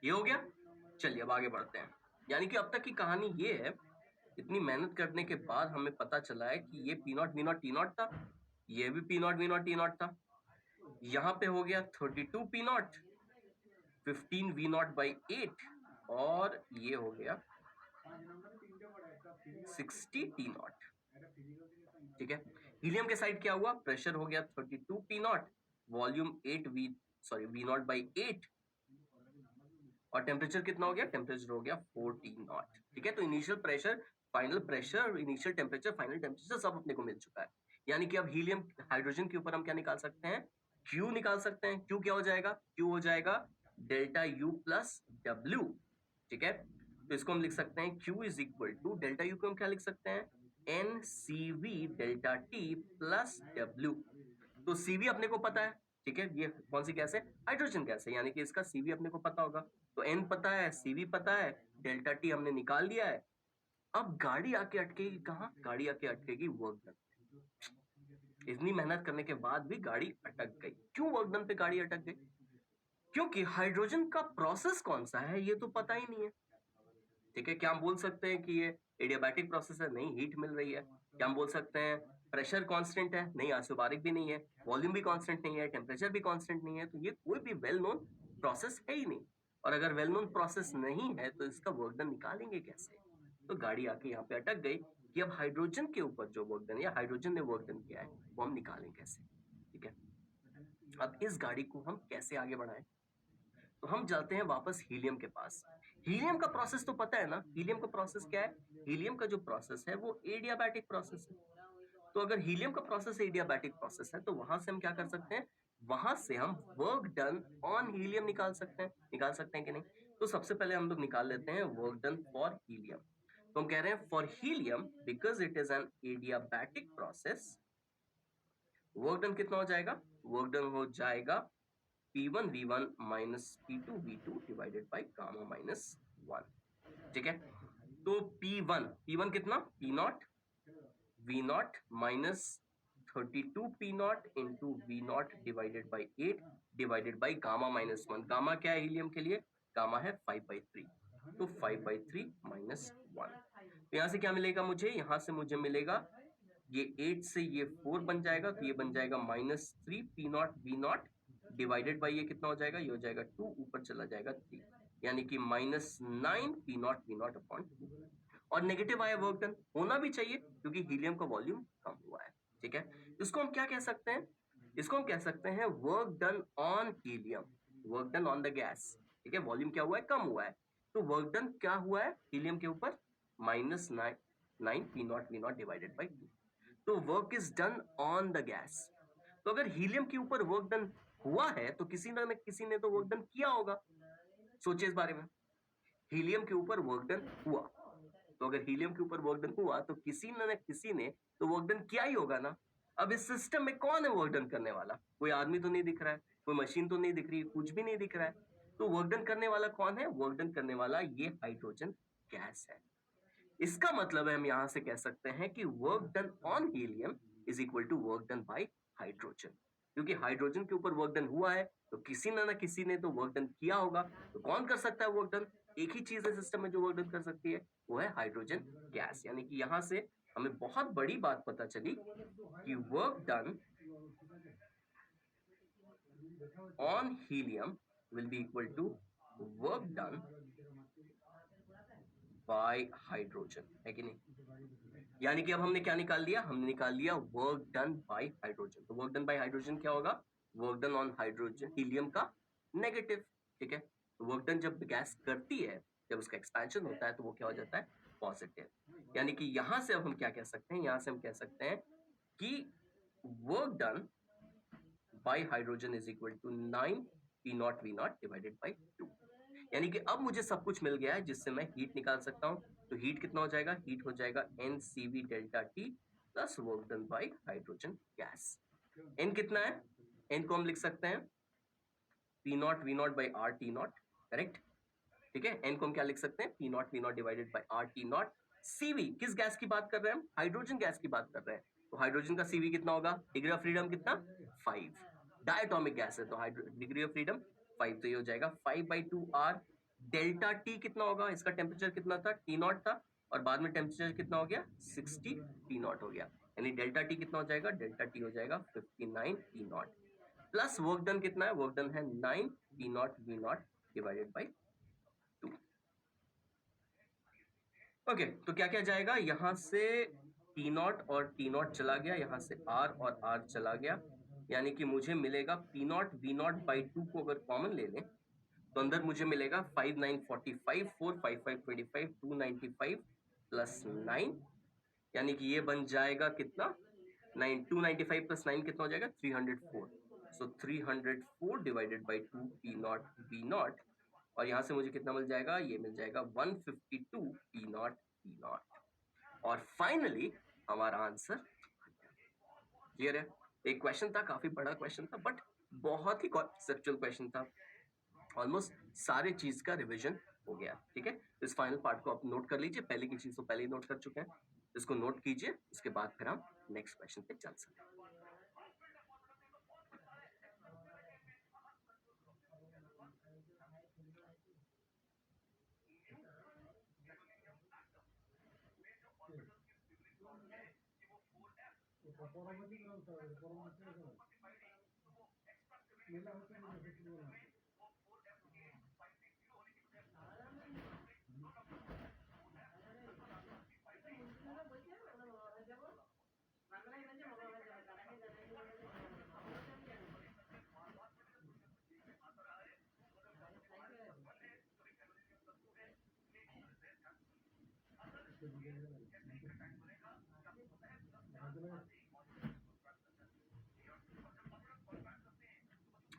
ये हो गया। चलिए अब आगे बढ़ते हैं। यानी कि अब तक की कहानी ये है, इतनी मेहनत करने के बाद हमें पता चला है कि ये P naught V naught T naught था, ये भी P naught V naught T naught था। यहाँ पे हो गया 32 P naught, 15 V naught by 8, और ये हो गया 60 टी नॉट। ठीक है, हीलियम के साइड क्या हुआ, प्रेशर हो गया 32 P not, volume we naught by 8, और टेम्परेचर कितना हो गया, टेम्परेचर हो गया 14 नॉट। ठीक है, तो initial pressure, final pressure, initial temperature, final temperature सब अपने को मिल चुका है। यानी कि अब हीलियम हाइड्रोजन के ऊपर हम क्या निकाल सकते हैं, Q निकाल सकते हैं। Q क्या हो जाएगा, Q हो जाएगा डेल्टा U प्लस W। ठीक है, तो इसको हम लिख सकते हैं Q is equal to delta U को हम क्या लिख सकते हैं, NCV delta T plus W। तो CV अपने को पता है। ठीक है, ये कौन सी गैस है, हाइड्रोजन गैस है, यानी कि इसका CV अपने को पता होगा। तो N पता है, CV पता है, डेल्टा T हमने निकाल लिया है। अब गाड़ी आके अटकेगी कहाँ, गाड़ी आके अटकेगी वर्क डन। इतनी मेहनत करने के बाद भी गाड़ी अटक गई। क्यों वर्क डन पे गाड़ी अटक गई, क्योंकि हाइड्रोजन का प्रोसेस कौन सा है ये तो पता ही नहीं है। ठीक है, क्या हम बोल सकते हैं कि ये एडियाबैटिक प्रोसेस है, नहीं, हीट मिल रही है। क्या हम बोल सकते हैं प्रेशर कांस्टेंट है, नहीं, आइसोबारिक भी नहीं है, वॉल्यूम भी कांस्टेंट नहीं है, टेम्परेचर भी कांस्टेंट नहीं है, तो ये कोई भी वेल नोन प्रोसेस है ही नहीं। और अगर वेल नोन प्रोसेस नहीं है तो इसका वर्क डन निकालेंगे कैसे। तो गाड़ी आके यहाँ पे अटक गई कि अब हाइड्रोजन के ऊपर जो वर्क डन या हाइड्रोजन ने वर्क डन किया है वो हम निकालें कैसे। ठीक है, अब इस गाड़ी को हम कैसे आगे बढ़ाएं, तो हम चलते हैं वापस हीलियम के पास। हीलियम का प्रोसेस तो पता है ना, हीलियम का प्रोसेस क्या है, हीलियम का जो प्रोसेस है वो एडियाबैटिक प्रोसेस है। तो अगर हीलियम का प्रोसेस एडियाबैटिक प्रोसेस है तो वहां से हम क्या कर सकते हैं, वहां से हम वर्क डन ऑन हीलियम निकाल सकते हैं कि नहीं। तो सबसे पहले हम लोग निकाल लेते हैं वर्क डन फॉर हीलियम। तो हम कह रहे हैं for helium because it is an adiabatic process, work done कितना हो जाएगा, वर्क डन हो जाएगा P1 V1 minus P2 V2 divided by gamma minus 1। ठीक है, तो P1 कितना, P naught V not minus 32 P not into V naught divided by 8 divided by gamma minus 1। Gamma क्या है हीलियम के लिए, गामा है 5/3, तो 5/3 माइनस 1। तो यहाँ से क्या मिलेगा मुझे, यहाँ से मुझे मिलेगा ये 8 से ये 4 बन जाएगा, तो ये बन जाएगा -3 P naught V naught divided by ये कितना हो जाएगा, ये हो जाएगा 2, ऊपर चला जाएगा 3, यानी कि -9 P naught V not upon 2। और नेगेटिव आया, वर्क डन होना भी चाहिए क्योंकि हीलियम का वॉल्यूम कम हुआ है। ठीक है, इसको हम क्या कह सकते हैं, इसको हम कह सकते हैं work done on helium, work done on the gas. ठीक है, वॉल्यूम क्या हुआ है, कम हुआ है, तो वर्क डन क्या हुआ है हीलियम के ऊपर, -9 P naught V naught divided by 2। तो work is done on the gas. तो अगर हीलियम के ऊपर वर्क डन हुआ है तो किसी ने तो वर्क डन किया होगा। सोचिए इस बारे में, हीलियम के ऊपर वर्क डन हुआ, तो अगर हीलियम के ऊपर वर्क डन हुआ तो किसी ने तो वर्क डन किया ही होगा ना। अब इस सिस्टम में कौन है वर्क डन करने वाला? कोई आदमी तो नहीं दिख रहा है, कोई मशीन तो नहीं दिख रही, कुछ भी नहीं दिख रहा है। तो वर्क डन करने वाला कौन है? वर्क डन करने वाला ये हाइड्रोजन गैस है। इसका मतलब है हम यहां से कह सकते हैं कि work done on helium is equal to work done by hydrogen. क्योंकि हाइड्रोजन के ऊपर वर्क डन हुआ है तो किसी ना किसी ने तो वर्क डन किया होगा। तो कौन कर सकता है वर्क डन? एक ही चीज है सिस्टम में जो वर्क डन कर सकती है, वो है हाइड्रोजन गैस। यानी कि यहां से हमें बहुत बड़ी बात पता चली कि work done on helium will be equal to work done by hydrogen, है कि नहीं? यानी कि अब हमने क्या निकाल लिया? हमने निकाल लिया वर्क डन बाय हाइड्रोजन। तो वर्क डन बाय हाइड्रोजन क्या होगा? Work done on hydrogen helium का नेगेटिव। ठीक है, तो वर्क डन जब गैस करती है, जब उसका एक्सपेंशन होता है तो वो क्या हो जाता है? पॉजिटिव। यानी कि यहां से अब हम क्या कह सकते हैं? यहां से हम कह सकते हैं कि work done by hydrogen is equal to 9 P naught V naught divided by 2। यानी कि अब मुझे सब कुछ मिल गया है जिससे मैं हीट निकाल सकता हूं। तो हीट कितना हो जाएगा? हीट हो जाएगा NCV delta T plus work done by hydrogen gas. N कितना है? N को हम लिख सकते हैं P नॉट V नॉट by R T naught, correct? ठीक है, N को हम क्या लिख सकते हैं? P naught V naught divided bye R T not. CV किस गैस की बात कर रहे हैं हम? हाइड्रोजन गैस की बात कर रहे हैं। तो हाइड्रोजन का CV कितना होगा? डिग्री ऑफ फ्रीडम कितना? 5। डायटोमिक गैस है तो डिग्री ऑफ फ्रीडम 5, तो ये हो जाएगा 5/2R। डेल्टा टी कितना होगा? इसका टेम्परेचर कितना था? T नॉट था, और बाद में टेम्परेचर कितना हो गया? 60 T नॉट हो गया। यानी डेल्टा टी कितना हो जाएगा? डेल्टा टी हो जाएगा 59 T not. Plus work done कितना है? वर्क डन है 9 P naught V naught divided by 2। Okay, तो क्या क्या जाएगा? यहां से T नॉट और T नॉट चला गया, यहां से R और R चला गया। यानी कि मुझे मिलेगा P naught V not by 2 को अगर कॉमन ले लें तो अंदर मुझे मिलेगा 5 9 45 4 5 5 25 295 प्लस 9। यानी कि ये बन जाएगा कितना? 9 295 प्लस 9 कितना हो जाएगा? 304। सो 304 divided by 2 P naught V not, और यहां से मुझे कितना मिल जाएगा? ये मिल जाएगा 152 P नॉट V नॉट। और फाइनली हमारा आंसर क्लियर है। एक क्वेश्चन था, काफी बड़ा क्वेश्चन था, बट बहुत ही कॉन्सेप्चुअल क्वेश्चन था। ऑलमोस्ट सारे चीज का रिवीजन हो गया। ठीक है, इस फाइनल पार्ट को आप नोट कर लीजिए। पहले की चीज तो पहले ही नोट कर चुके हैं, इसको नोट कीजिए, उसके बाद फिर हम नेक्स्ट क्वेश्चन पे चल सकते हैं।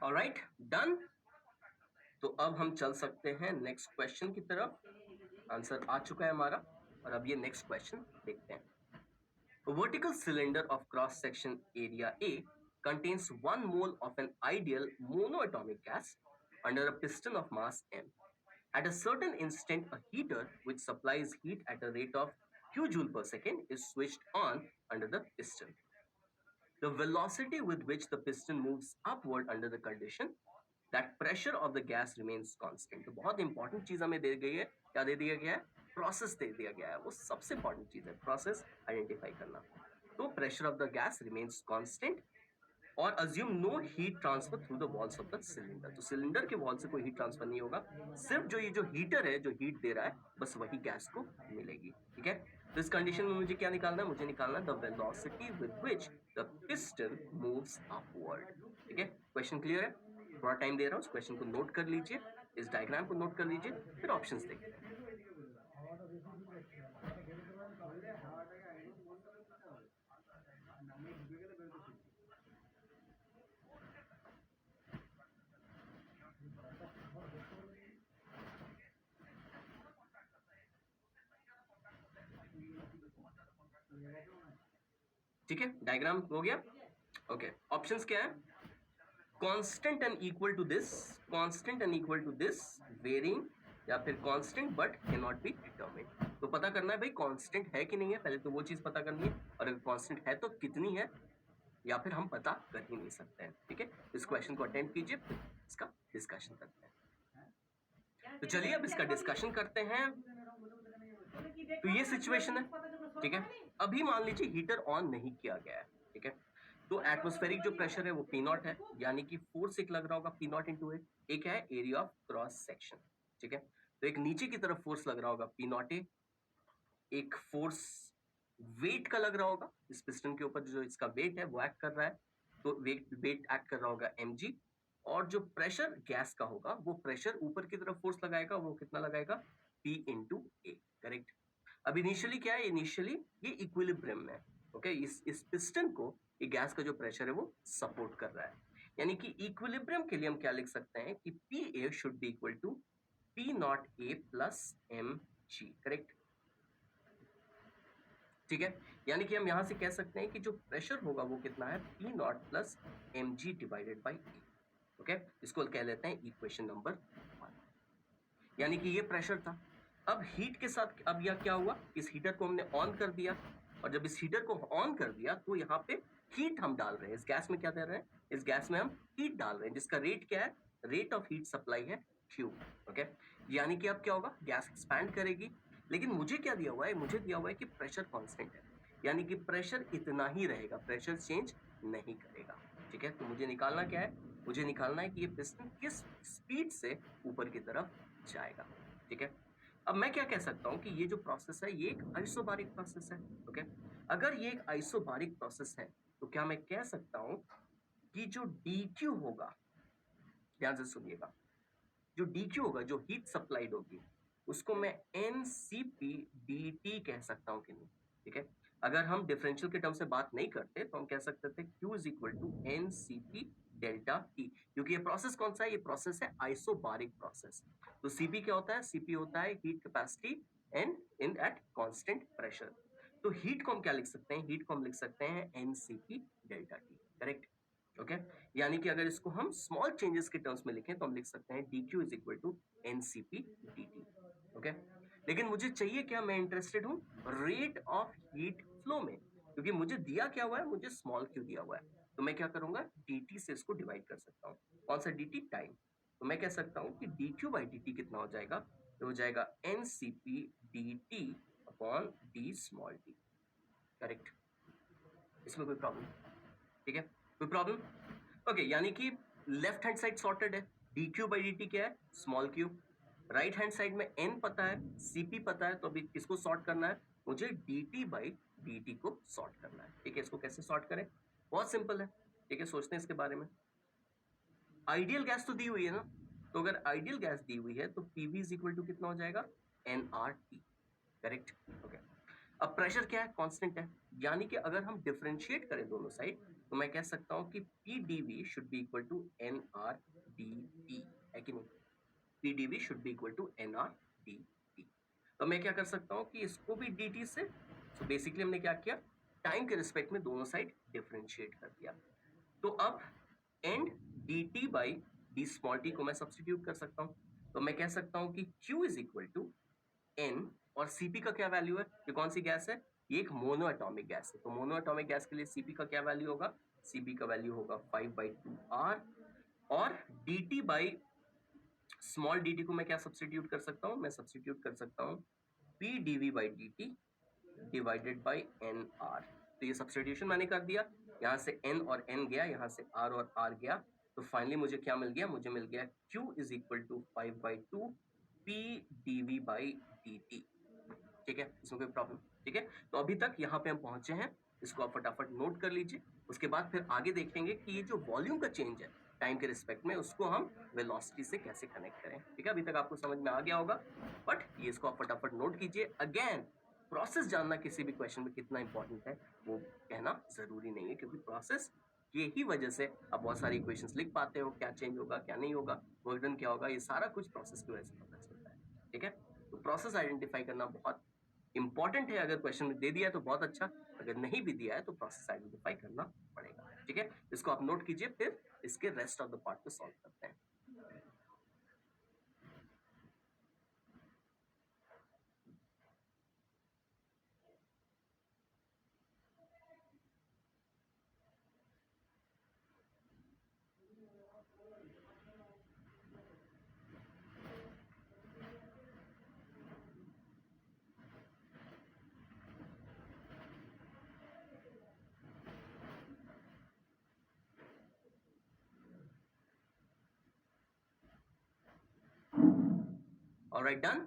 Alright, done. तो अब हम चल सकते हैं नेक्स्ट क्वेश्चन की तरफ। आंसर आ चुका है हमारा, और अब ये नेक्स्ट क्वेश्चन देखते हैं। A vertical cylinder of cross section area A contains 1 mole of an ideal monoatomic gas under a piston of mass m. At a certain instant, a heater which supplies heat at a rate of q joule per second is switched on under the piston. The velocity with which the piston moves upward under the condition that pressure of the gas remains constant. तो बहुत इंपॉर्टेंट चीज हमें दे गई है। क्या दे दिया गया है? प्रोसेस दे दिया गया है। वो सबसे इंपॉर्टेंट चीज है, प्रोसेस आइडेंटिफाई करना। तो pressure of the gas remains constant और assume no heat transfer through the walls of the cylinder. तो सिलेंडर के वॉल से कोई हीट ट्रांसफर नहीं होगा, सिर्फ जो ये जो हीटर है जो हीट दे रहा है, बस वही गैस को मिलेगी। ठीक है, तो इस कंडीशन में मुझे क्या निकालना है? मुझे निकालना है the velocity with which the piston moves upward. ठीक है, क्वेश्चन क्लियर है? थोड़ा टाइम दे रहा हूँ, इस क्वेश्चन को नोट कर लीजिए, इस डायग्राम को नोट कर लीजिए, फिर ऑप्शंस देखते हैं। ठीक है, डायग्राम हो गया। ओके, ऑप्शंस क्या है? Constant and equal to this, constant and equal to this, varying, या फिर constant but can not be determined. तो पता करना है भाई कांस्टेंट है कि नहीं है, पहले तो वो चीज पता करनी है, और अगर कांस्टेंट है तो कितनी है, या फिर हम पता कर ही नहीं सकते हैं। ठीक है, इस क्वेश्चन को अटेंड कीजिए, फिर इसका डिस्कशन करते हैं। तो चलिए अब इसका डिस्कशन करते हैं। तो ये सिचुएशन है, ठीक है। अभी मान लीजिए हीटर ऑन नहीं किया गया है, ठीक है। तो एटमॉस्फेरिक जो प्रेशर है वो पी नॉट है, यानी कि फोर्स एक लग रहा होगा पी नॉट इंटू ए। एक है एरिया ऑफ क्रॉस सेक्शन, ठीक है। तो एक नीचे की तरफ फोर्स लग रहा होगा पी नॉट ए, एक फोर्स वेट का लग रहा होगा इस पिस्टन के ऊपर, जो इसका वेट है वो एक्ट कर रहा है, तो वेट एक्ट कर रहा होगा mg। और जो प्रेशर गैस का होगा वो प्रेशर ऊपर की तरफ फोर्स लगाएगा, वो कितना लगाएगा, p इंटू ए, करेक्ट। अब इनिशियली क्या है, इनिशियली ये इक्विलिब्रियम में है, ओके। इस पिस्टन को ये गैस का जो प्रेशर है वो सपोर्ट कर रहा है, यानी कि इक्विलिब्रियम के लिए हम क्या लिख सकते हैं कि P A should be equal to P naught A plus M G, correct, ठीक है। यानी कि हम यहां से कह सकते हैं कि जो प्रेशर होगा वो कितना है, P naught plus M G divided by A, okay. इसको कह लेते हैं इक्वेशन नंबर 1। यानी कि ये प्रेशर था। अब हीट के साथ अब यह क्या हुआ, इस हीटर को हमने ऑन कर दिया, और जब इस हीटर को ऑन कर दिया तो यहाँ पे हीट हम डाल रहे हैं, इस गैस में क्या दे रहे हैं, इस गैस में हम हीट डाल रहे हैं, जिसका रेट क्या है, रेट ऑफ हीट सप्लाई है Q, ओके। यानी कि अब क्या होगा, गैस एक्सपैंड करेगी, लेकिन मुझे क्या दिया हुआ है, मुझे दिया हुआ है कि प्रेशर कांस्टेंट है, यानी कि प्रेशर इतना ही रहेगा, प्रेशर चेंज नहीं करेगा, ठीक है। तो मुझे निकालना क्या है, मुझे निकालना है कि ये पिस्टन किस स्पीड से ऊपर की तरफ जाएगा, ठीक है। अब मैं क्या कह सकता हूँ कि ये जो प्रोसेस है ये एक आइसोबारिक प्रोसेस है, ओके। अगर ये एक आइसोबारिक प्रोसेस है तो क्या मैं कह सकता हूँ कि जो dq होगा, ध्यान से सुनिएगा, जो dq होगा, जो हीट सप्लाइड होगी, उसको मैं ncp dt कह सकता हूँ कि नहीं, ठीक है। अगर हम डिफरेंशियल के टर्म से बात नहीं करते तो हम कह सकते थे q is equal to ncp delta t, क्योंकि ये प्रोसेस कौन सा है, ये प्रोसेस है आइसोबारिक प्रोसेस। तो cp क्या होता है, cp होता है heat capacity and in at constant pressure. तो हीट को हम क्या लिख सकते हैं, हीट को हम लिख सकते हैं ncp delta t, correct, okay. यानी कि अगर इसको हम स्मॉल चेंजेस के टर्म्स में लिखें तो हम लिख सकते हैं dq is equal to ncp dt, okay. लेकिन मुझे चाहिए क्या, मैं इंटरेस्टेड हूँ रेट ऑफ हीट फ्लो में, क्योंकि मुझे दिया क्या हुआ है, मुझे स्मॉल q दिया हुआ है, तो मैं क्या करूंगा, dt से इसको डिवाइड कर सकता हूँ। कौन सा dt, टाइम। तो मैं कह सकता हूँ कि dq बाई dt कितना हो जाएगा, तो हो जाएगा ncp dt upon d small d, correct. इसमें कोई प्रॉब्लम, ठीक है, कोई प्रॉब्लम, ओके। यानी कि लेफ्ट हैंड साइड सॉर्टेड है, dq बाई dt क्या है, small q। Right hand side में n पता है, cp पता है, तो अभी किसको सॉर्ट करना है, मुझे dt बाई dt को सॉर्ट करना है, ठीक है। इसको कैसे सॉर्ट करें, बहुत सिंपल है, ठीक है, सोचते हैं इसके बारे में। आइडियल गैस तो दी हुई है ना, तो अगर आइडियल गैस दी हुई है तो pv इज इक्वल टू कितना हो जाएगा, nRT, करेक्ट, ओके। अब प्रेशर क्या है, कांस्टेंट है, यानी कि अगर हम डिफरेंशिएट करें दोनों साइड तो मैं कह सकता हूं कि pdv should be equal to nRdt, है कि नहीं, pdv should be equal to nRdt। तो मैं क्या कर सकता हूं कि इसको भी dt से, तो बेसिकली हमने क्या किया, टाइम के रिस्पेक्ट में दोनों साइड डिफरेंशिएट कर दिया। तो अब and dt by D small T को मैं सब्स्टिट्यूट कर सकता हूँ, तो मैं कह सकता हूँ कि q is equal to n, और cp का क्या वैल्यू है, ये कौन सी गैस है, ये एक मोनो एटॉमिक गैस है, तो मोनो एटॉमिक गैस के लिए cp का क्या वैल्यू होगा, cp का वैल्यू होगा 5/2r, और dt बाई स्मॉल dt को मैं क्या सब्स्टिट्यूट कर सकता हूँ, मैं सब्स्टिट्यूट कर सकता हूँ p dv by dt divided by nr। तो ये सब्स्टिट्यूशन मैंने कर दिया, यहाँ से n और n गया, यहाँ से r और r गया, तो फाइनली मुझे क्या मिल गया, मुझे मिल गया q is equal to 5/2 p dv by dt, ठीक है, इसमें कोई प्रॉब्लम, ठीक है। तो अभी तक यहाँ पे हम पहुंचे हैं, इसको आप फटाफट नोट कर लीजिए, उसके बाद फिर आगे देखेंगे कि ये जो वॉल्यूम का चेंज है टाइम के रिस्पेक्ट में, उसको हम वेलोसिटी से कैसे कनेक्ट करें, ठीक है। अभी तक आपको समझ में आ गया होगा, बट ये इसको आप फटाफट नोट कीजिए। अगेन प्रोसेस जानना किसी भी क्वेश्चन में कितना इंपॉर्टेंट है वो कहना जरूरी नहीं है, क्योंकि प्रोसेस ये ही वजह से आप बहुत सारी इक्वेशंस लिख पाते हो, क्या चेंज होगा क्या नहीं होगा, वर्क डन क्या होगा, ये सारा कुछ प्रोसेस की वजह से पता चलता है, ठीक है। तो प्रोसेस आइडेंटिफाई करना बहुत इंपॉर्टेंट है, अगर क्वेश्चन में दे दिया है तो बहुत अच्छा, अगर नहीं भी दिया है तो प्रोसेस आइडेंटिफाई करना पड़ेगा। ठीक है, इसको आप नोट कीजिए, फिर इसके रेस्ट ऑफ द पार्ट को सॉल्व करते हैं। Alright, done.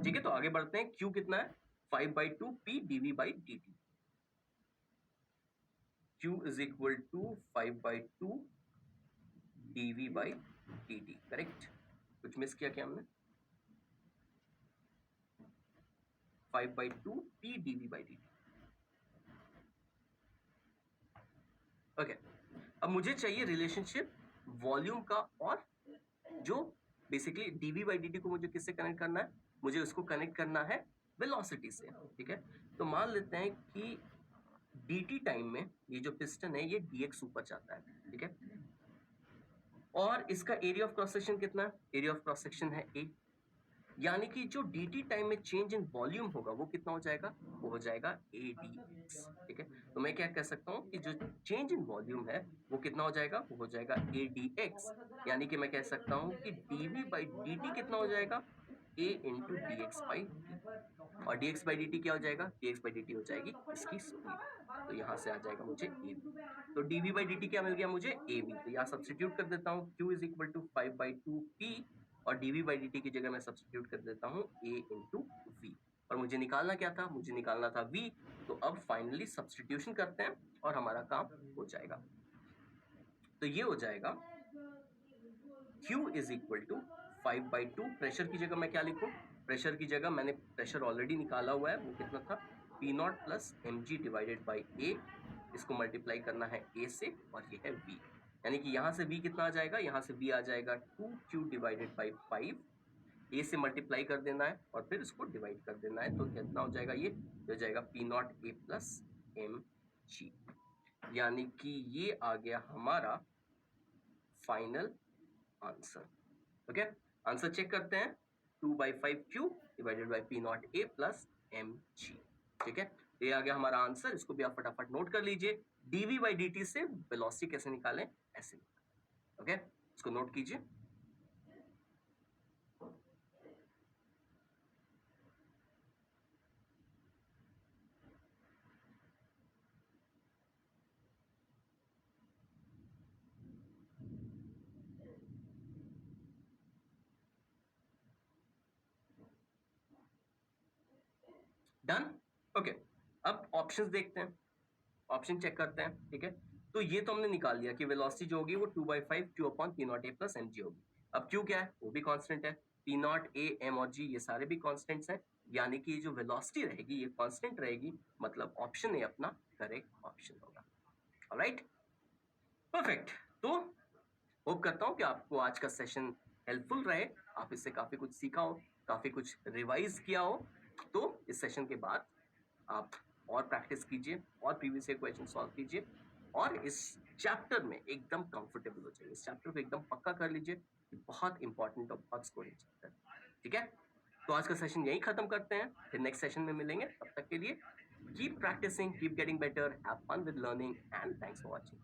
ठीक है, तो आगे बढ़ते हैं। Q कितना है? 5/2 P dV by dt। Q is equal to 5/2 dV by dt, correct? कुछ मिस किया क्या हमने? 5/2 P dV by dt। Okay, अब मुझे चाहिए रिलेशनशिप वॉल्यूम का, और जो बेसिकली dV by dt को मुझे किससे कनेक्ट करना है? मुझे उसको कनेक्ट करना है वेलोसिटी से। ठीक है, तो मान लेते हैं कि dt टाइम में ये जो पिस्टन है ये dx ऊपर जाता है। ठीक है, और इसका एरिया ऑफ क्रॉस सेक्शन कितना है? एरिया ऑफ क्रॉस सेक्शन है a, यानी कि जो dt टाइम में चेंज इन वॉल्यूम होगा वो कितना हो जाएगा? वो हो जाएगा adx। ठीक है, तो मैं क्या कह सकता हूँ कि जो चेंज इन वॉल्यूम है वो कितना हो जाएगा? वो हो जाएगा adx, यानी कि मैं कह सकता हूँ कि dv by dt कितना हो जाएगा? a into dx by dt, और dx by dt क्या हो जाएगा? dx by dt हो जाएगी इसकी स्पीड, तो यहाँ से आ जाएगा मुझे ab। तो dv by dt क्या मिल गया मुझे? ab। तो यहाँ सब्स्टिट्यूट कर देता हूँ, q is equal to 5/2 p, और dv by dt की जगह मैं सब्स्टिट्यूट कर देता हूँ a into v, और मुझे निकालना क्या था? मुझे निकालना था v। तो अब फाइनली सब्स्टिट्यूशन करते हैं और हमारा काम हो जाएगा। तो ये हो जाएगा Q is equal to 5/2, pressure की जगह मैं क्या लिखूं? प्रेशर की जगह मैंने प्रेशर ऑलरेडी निकाला हुआ है, वो कितना था? P0 plus mg divided by a, इसको मल्टीप्लाई करना है a से, और ये है v, यानी कि यहाँ से v कितना आ जाएगा? यहाँ से v आ जाएगा 2q डिवाइडेड बाई 5, a से मल्टीप्लाई कर देना है और फिर इसको डिवाइड कर देना है, तो कितना हो जाएगा? ये हो जाएगा P0 a प्लस mg, यानी कि ये आ गया हमारा final answer. Okay, answer check करते हैं। 2/5q divided by P0 a plus mg। ठीक है, ये आ गया हमारा आंसर, इसको भी आप फटाफट नोट कर लीजिए। dv by dt से वेलोसिटी कैसे निकालें? ऐसे निकालें। ओके, इसको नोट कीजिए। डन। ओके, अब ऑप्शंस देखते हैं, ऑप्शन चेक करते हैं। ठीक है, तो ये तो हमने निकाल लिया कि वेलोसिटी जो होगी वो 2/5 q upon P0 a plus mg होगी। अब q क्या है? वो भी कांस्टेंट है। P0 a m और g ये सारे भी कांस्टेंट्स हैं, यानी कि जो वेलोसिटी रहेगी ये कांस्टेंट रहेगी, मतलब ऑप्शन ए अपना करेक्ट ऑप्शन होगा। Alright, perfect. तो होप करता हूँ कि आपको आज का सेशन हेल्पफुल रहे, आप इससे काफी कुछ सीखा हो, काफी कुछ रिवाइज किया हो। तो इस सेशन के बाद आप और प्रैक्टिस कीजिए और प्रीवियस ईयर क्वेश्चन सॉल्व कीजिए, और इस चैप्टर में एकदम कंफर्टेबल हो जाइए। इस चैप्टर को एकदम पक्का कर लीजिए, बहुत इंपॉर्टेंट और बहुत स्कोरिंग चैप्टर। ठीक है, तो आज का सेशन यही खत्म करते हैं, फिर नेक्स्ट सेशन में मिलेंगे। तब तक के लिए keep practicing, keep getting better, have fun with learning, and thanks for watching.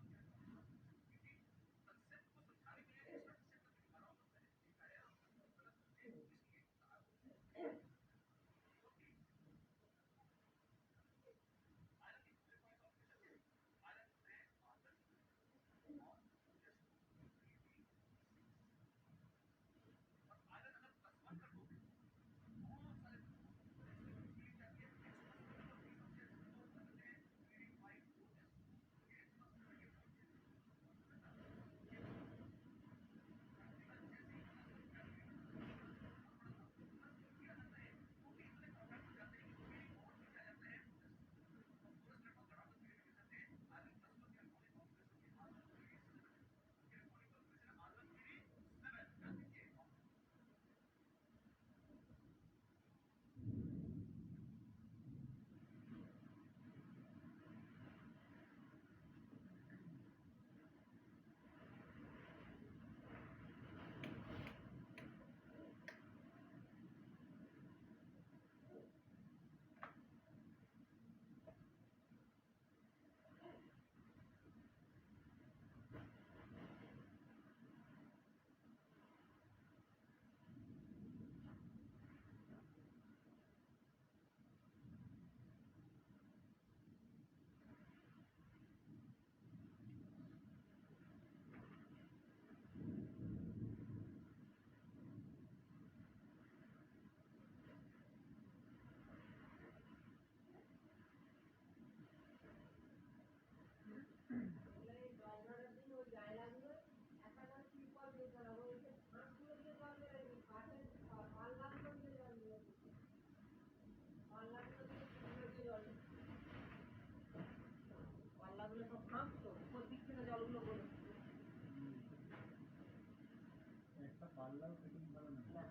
পাল্লাও ফিটিং ভালো না না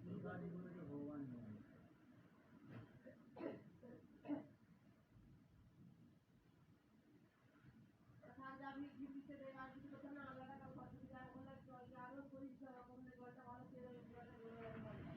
কি কাজ করেছে ভগবান জানে আমি ঝিপিতে আর কিছু কথা না আলাদা কথা যদি আর বলে আরো পরিষ্কার করলে জলটা ভালো ছেড়ে জলটা জমে যাবে জলটা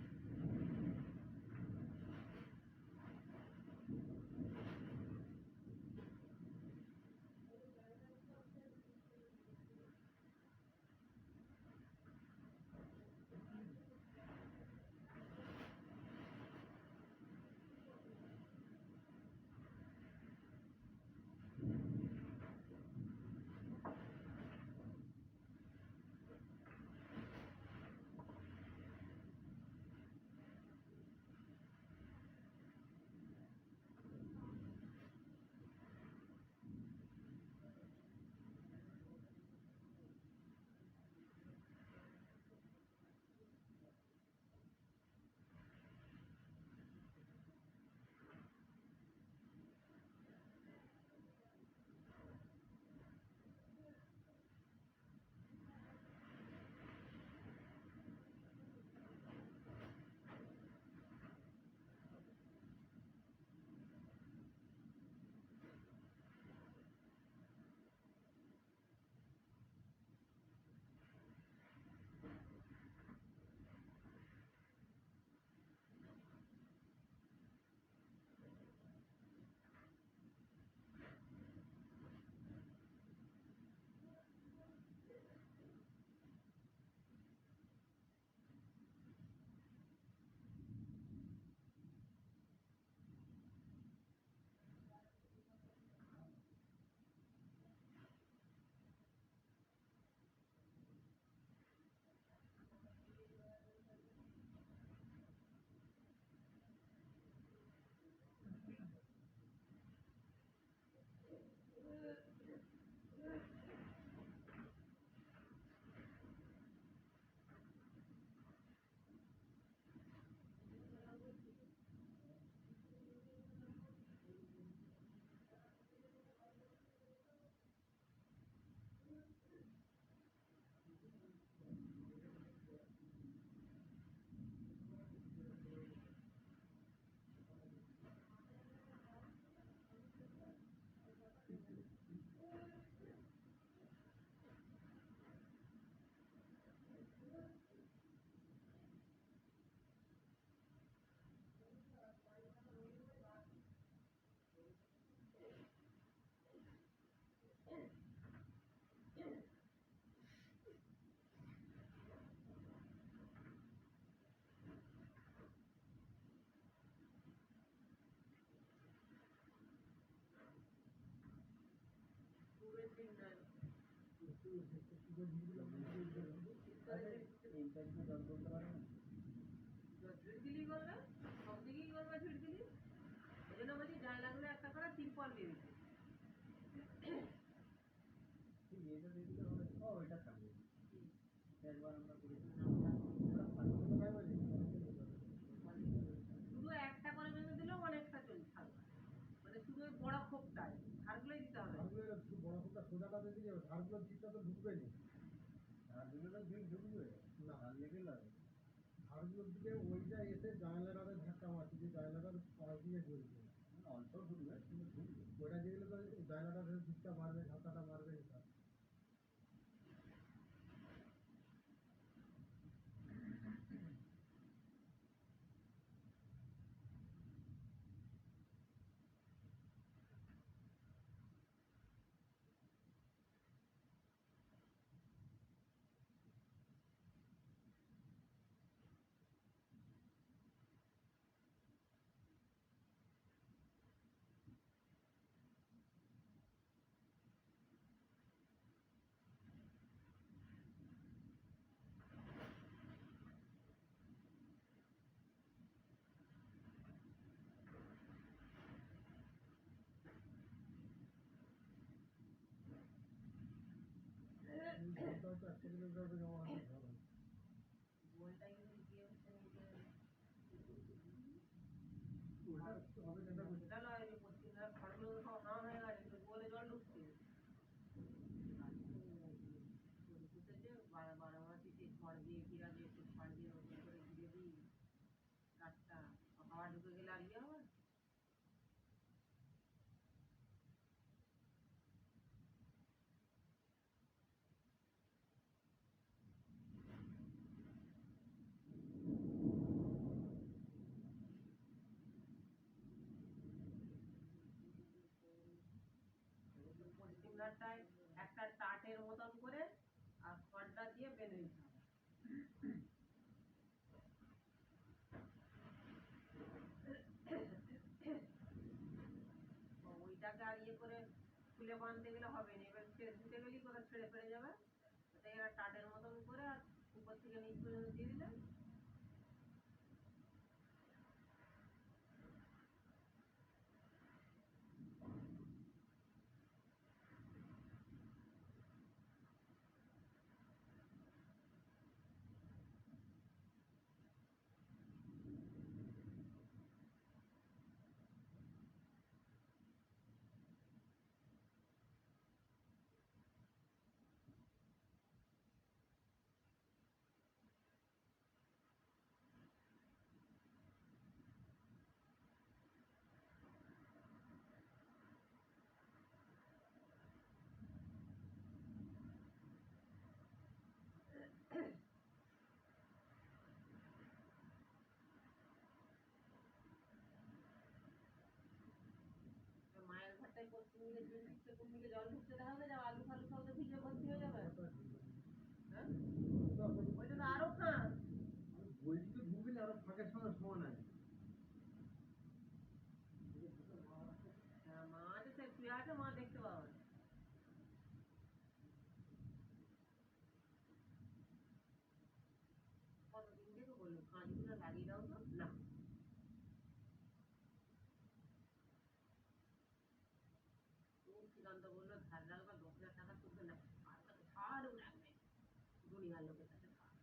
পুরো সিগন্যাল এই টাইপের জল করতে পারে না ঝিটকিলি করবে সব দিকেই করবে ঝিটকিলি এই জন্য বলছি জানলাগুলো একটা করে তিরপল দিয়ে দিতে ঠিক এটা দেখলে হবে ও এটা থাকবে একবার আমরা করেছিলাম শুধু একটা করে বেঁধে দিলেও অনেকটা চলছে থাকবে মানে শুধু ওই বড় খোপটায় ধারগুলোই দিতে হবে বড় কোনটা সোজাটা দিতে যাবে ধারগুলোর দিকটা তো ঢুকবে না ধারগুলো তো ঢুকবে না ধার লেগে লাগে ধারগুলোর দিকে ওইটা এসে জানালাটাতে ধাক্কা মারছে যে জানালাটার পাশ দিয়ে জ্বলছে অল্প ঢুকবে কিন্তু ঢুকবে ওইটা যেগুলো তো জানালাটাতে দিকটা মারবে ধাক্কাটা মারবে এটা জলটা হয়তো 1 কিলোমিটার জমা হচ্ছে ভালো গোলটাই কিন্তু দিয়ে হচ্ছে নিজে হবে যেটা সেটা নয় যে পশ্চিমবঙ্গের খড়গুলো সব না হয়ে গেছে কিন্তু গোলে জল ঢুকছে বারামাসি সেই খড় দিয়ে মেথিরা যে একটু ছাড় দিয়ে নতুন করে ঘিরে দিই গাছটা, হাওয়া ঢুকে গেলে আর ইয়ে হবে। পশ্চিম ঘাটটায় একটা টাটের মতন করে আর খড়টা দিয়ে বেঁধে দিতে হবে। ওইটাকে আর ইয়ে করে খুলে বাঁধতে গেলে হবে না, এবার ছুটে গেলেই কোথাও ছেড়ে ফেড়ে যাবে। ওটাকে একটা টাটের মতন করে আর উপর থেকে নিচ পর্যন্ত দিয়ে দিলে মায়ের ঘরটায় পশ্চিম দিকে কোন দিকে জল ঢুকতে দেখা যায়, আলু ফালু সব তো ভিজে ভর্তি হয়ে যাবে। হ্যাঁ ওইটা তো আরো খান। বলছি তো ঢুকলে আরো ফাঁকের সঙ্গে সমান আছে। হ্যাঁ মা আছে, সে শুয়ে আছে, মা দেখতে পাবে। কতদিন থেকে বললো কাঁচগুলো লাগিয়ে দাও তো, না সিদ্ধান্ত বললো ধার রাখবা 10,000 টাকা তুলবে না, আর কাছে ধারও রাখবে দুনিয়ার লোকের কাছে ধার।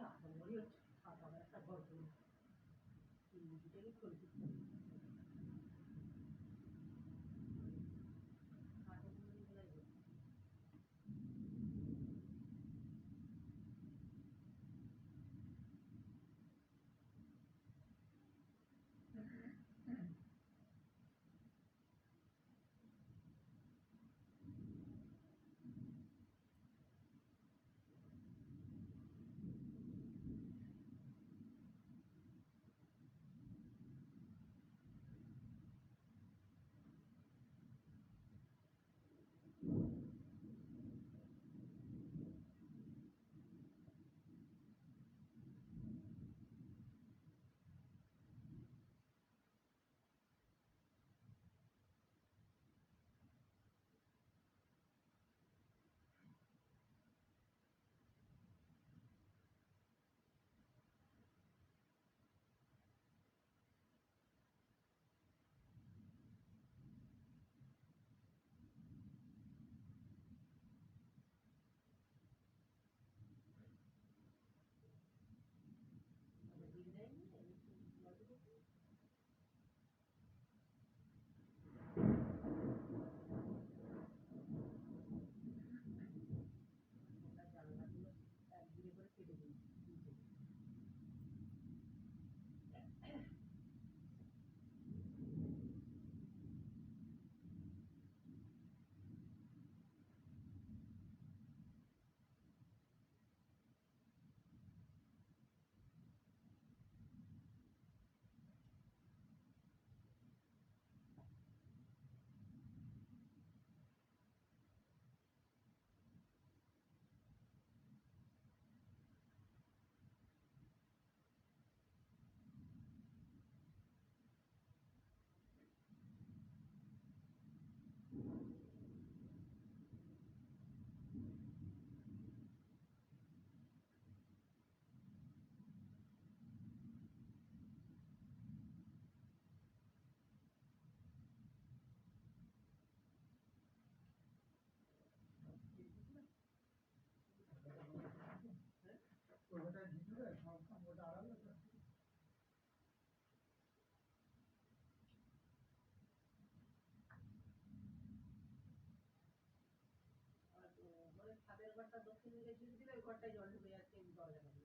এখন মনে হচ্ছে সকালে একটা গল্প মুভিটাই খুলছি। ওটায় ভিতরে সব ওটা আড়ালে তো। আর মানে ছাদের ঘরটা দক্ষিণ দিকে ঝুঁক দিলে ওই ঘরটায় জল ঢুকে যাচ্ছে এই দরজাটা দিয়ে।